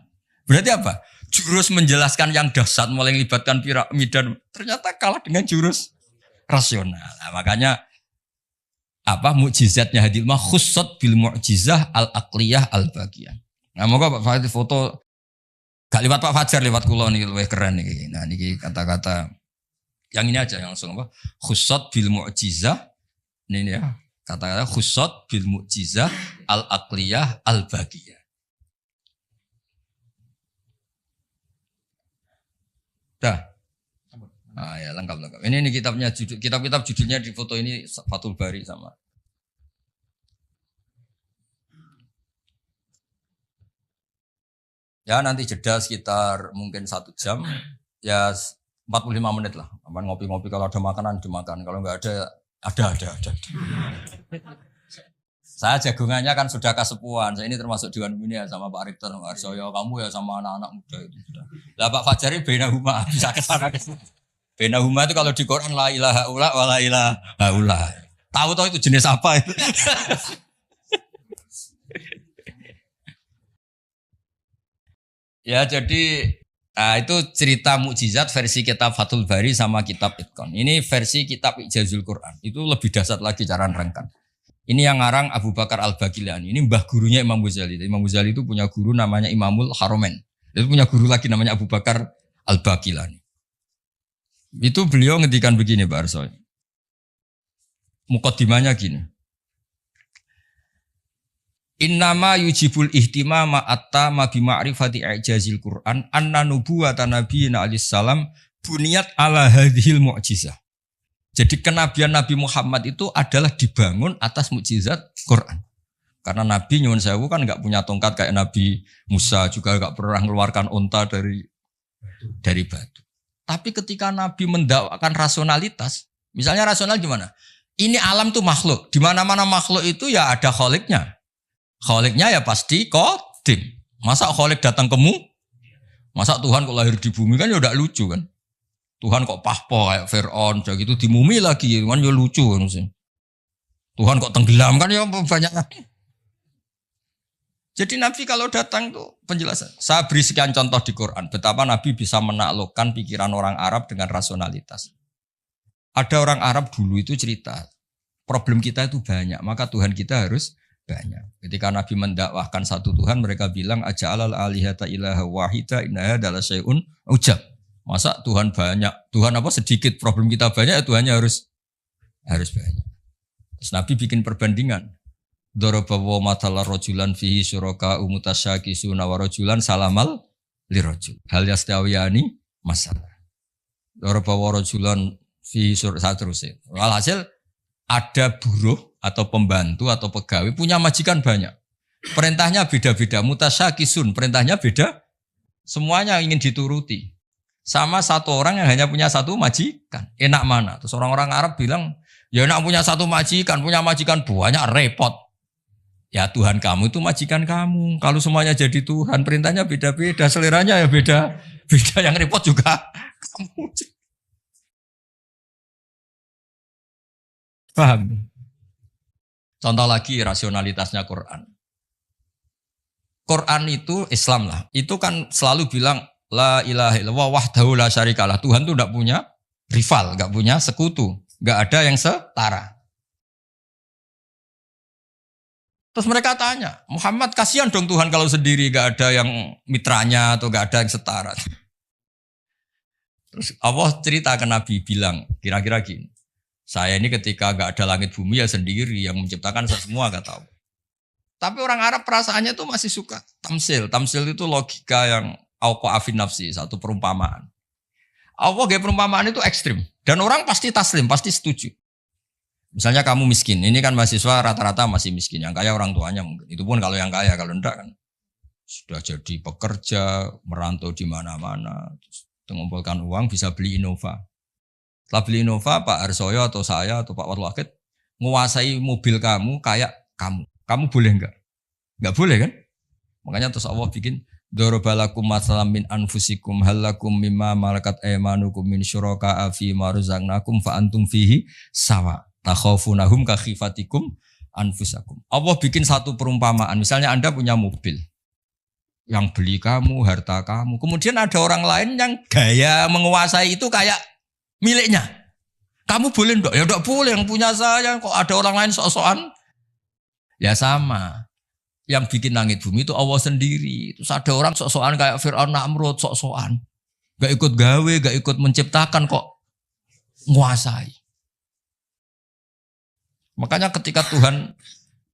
Speaker 1: Berarti apa? Jurus menjelaskan yang dahsyat mulai melibatkan piramida ternyata kalah dengan jurus rasional. Nah, makanya apa mukjizatnya hadil mah khussat bil mu'jizah al aqliyah al bagiyah. Nah, moga Pak Fajar foto gak lewat Pak Fajar lewat kula niki luwih keren niki. Nah, niki kata-kata yang ini aja yang langsung apa? Khussat bil mu'jizah. Ini ya. Kata-kata khussat bil mu'jizah al aqliyah al bagiyah. Dah. Ah ya lengkap. Ini kitabnya kitab-kitab judulnya di foto ini Fathul Bari sama. Ya nanti jeda sekitar mungkin 1 jam. Ya 45 menit lah. Aman ngopi-ngopi kalau ada makanan dimakan. Kalau enggak ada. Saya jagungannya kan sudah kasepuan. Saya ini termasuk Dewan Pembina sama Pak Rektor, Pak Arsoyo, kamu ya sama anak-anak muda itu sudah. Lah Pak Fajari Benahuma bisa kesana kesini. Benahuma itu kalau di Quran la ilaha illa wa la ilaha illa. Tahu-tahu itu jenis apa itu? Ya jadi itu cerita mukjizat versi kitab Fathul Bari sama kitab Itqan. Ini versi kitab Ijazul Quran. Itu lebih dahsyat lagi cara nerangkan. Ini yang ngarang Abu Bakar Al-Bagilani. Ini mbah gurunya Imam Ghazali. Imam Ghazali itu punya guru namanya Imamul Haromen. Itu punya guru lagi namanya Abu Bakar Al-Bagilani. Itu beliau ngedikan begini Pak Arsoy. Muqaddimahnya gini. Innama yujibul ihtimama attama bima'rifati i'jazil Qur'an anna nubuwata nabiyina alaihissalam buniyat ala hadhil mu'jizah. Jadi kenabian Nabi Muhammad itu adalah dibangun atas mukjizat Quran. Karena Nabi nyuwun sewu kan enggak punya tongkat kayak Nabi Musa, juga enggak pernah mengeluarkan unta dari batu. Tapi ketika Nabi mendakwakan rasionalitas, misalnya rasional gimana? Ini alam tuh makhluk. Di mana-mana makhluk itu ya ada kholiknya. Kholiknya ya pasti qadim. Masa kholik datang kemu? Masa Tuhan kok lahir di bumi kan ya udah lucu kan? Tuhan kok pahpo kayak Fir'aun, jadi gitu dimumi lagi, kan ya lucu kan sih. Tuhan kok tenggelam kan ya banyak. Jadi Nabi kalau datang tuh penjelasan. Saya beri sekian contoh di Quran, betapa Nabi bisa menaklukkan pikiran orang Arab dengan rasionalitas. Ada orang Arab dulu itu cerita, problem kita itu banyak, maka Tuhan kita harus banyak. Ketika Nabi mendakwahkan satu Tuhan, mereka bilang aja'alal alihata ilaha wahida innaha adalah syai'un ujab. Masa Tuhan banyak, Tuhan apa sedikit, problem kita banyak ya Tuhannya harus banyak. Terus Nabi bikin perbandingan. Darabawa matala rajulan fihi syuraka umutasyakisuna wa rajulan salamal lirajul. Hal yastawiyani masalah. Darabawa rajulan fihi syuraka terusnya. Walhasil ada buruh atau pembantu atau pegawai punya majikan banyak. Perintahnya beda-beda, mutasyakisun, perintahnya beda. Semuanya ingin dituruti. Sama satu orang yang hanya punya satu majikan. Enak mana? Terus orang-orang Arab bilang, ya enak punya satu majikan, punya majikan banyak repot. Ya Tuhan kamu itu majikan kamu. Kalau semuanya jadi Tuhan, perintahnya beda-beda, seleranya ya beda. Beda yang repot juga kamu. Paham? Contoh lagi rasionalitasnya Quran. Quran itu Islam lah. Itu kan selalu bilang La ilaha illallah wahdahu la syarikalah. Tuhan itu tidak punya rival, enggak punya sekutu, enggak ada yang setara. Terus mereka tanya, Muhammad kasihan dong Tuhan kalau sendiri enggak ada yang mitranya atau enggak ada yang setara. Terus Allah cerita ke Nabi bilang, kira-kira gini. Saya ini ketika enggak ada langit bumi ya sendiri yang menciptakan semua enggak tahu. Tapi orang Arab perasaannya tuh masih suka tamsil. Tamsil itu logika yang auqa'afin nafsi, satu perumpamaan. Allah gaya perumpamaan itu ekstrim. Dan orang pasti taslim, pasti setuju. Misalnya kamu miskin, ini kan mahasiswa rata-rata masih miskin. Yang kaya orang tuanya mungkin. Itu pun kalau yang kaya, kalau enggak kan sudah jadi pekerja, merantau di mana-mana. Mengumpulkan uang bisa beli Innova. Setelah beli Innova, Pak Harsoyo atau saya atau Pak Warwakid menguasai mobil kamu kayak kamu. Kamu boleh enggak? Enggak boleh kan? Makanya terus Allah bikin darabalakum masalam min anfusikum halakum mimma malakat aymanukum min syuraka'a fi ma razaqnakum fa antum fihi sawa. Takhafunahum ka khifatikum anfusakum. Allah bikin satu perumpamaan. Misalnya Anda punya mobil. Yang beli kamu, harta kamu. Kemudian ada orang lain yang gaya menguasai itu kayak miliknya. Kamu boleh enggak? Ya enggak boleh, yang punya saya. Kok ada orang lain sok-sokan? Ya sama. Yang bikin langit bumi itu Allah sendiri. Terus ada orang sok-sokan kayak Fir'aun Namrud, sok-sokan. Gak ikut gawe, gak ikut menciptakan kok nguasai. Makanya ketika Tuhan,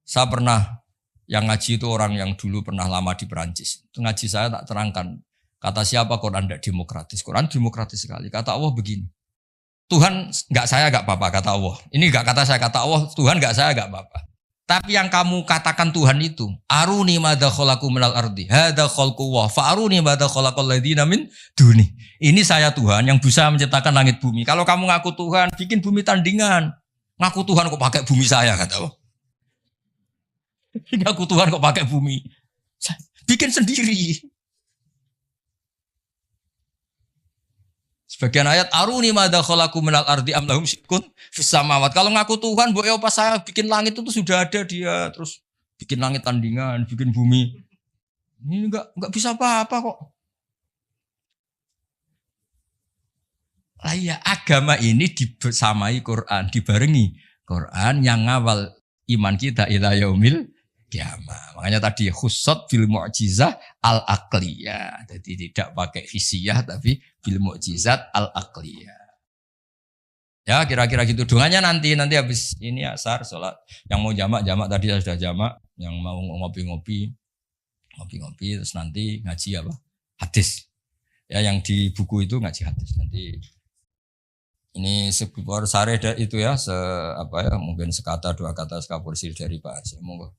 Speaker 1: saya pernah, yang ngaji itu orang yang dulu pernah lama di Perancis. Itu ngaji saya tak terangkan. Kata siapa Quran tidak demokratis. Quran demokratis sekali. Kata Allah begini. Tuhan enggak saya enggak apa-apa kata Allah. Ini enggak kata saya, kata Allah. Tuhan enggak saya enggak apa-apa. Tapi yang kamu katakan Tuhan itu, aruni madza khalaqu minal ardi, hadza khalqullah, fa aruni madza khalaqal ladzina min duni. Ini saya Tuhan yang bisa menciptakan langit bumi. Kalau kamu ngaku Tuhan, bikin bumi tandingan. Ngaku Tuhan kok pakai bumi saya kata Allah. Ngaku Tuhan kok pakai bumi. Bikin sendiri. Sebagian ayat aruni madza khalaqu minal ardi am lahum syirkun fis samawat. Kalau ngaku Tuhan, mbok ya pas saya bikin langit itu sudah ada dia, terus bikin langit tandingan, bikin bumi. Ini enggak bisa apa-apa kok. Lah ya, agama ini dibersamai Quran, dibarengi Quran yang ngawal iman kita ila yaumil kiamah. Makanya tadi khussat bil mu'jizah al-aqliyah. Jadi tidak pakai fisiyah tapi bil mu'jizat al-aqliyah. Ya kira-kira gitu. Doanya nanti habis ini asar sholat. Yang mau jamak tadi sudah jamak. Yang mau ngopi-ngopi terus nanti ngaji apa? Hadis. Ya yang di buku itu ngaji hadis. Nanti ini sebuah sareh itu ya, mungkin sekata dua kata sekapursi dari Pak Aceh. Monggo.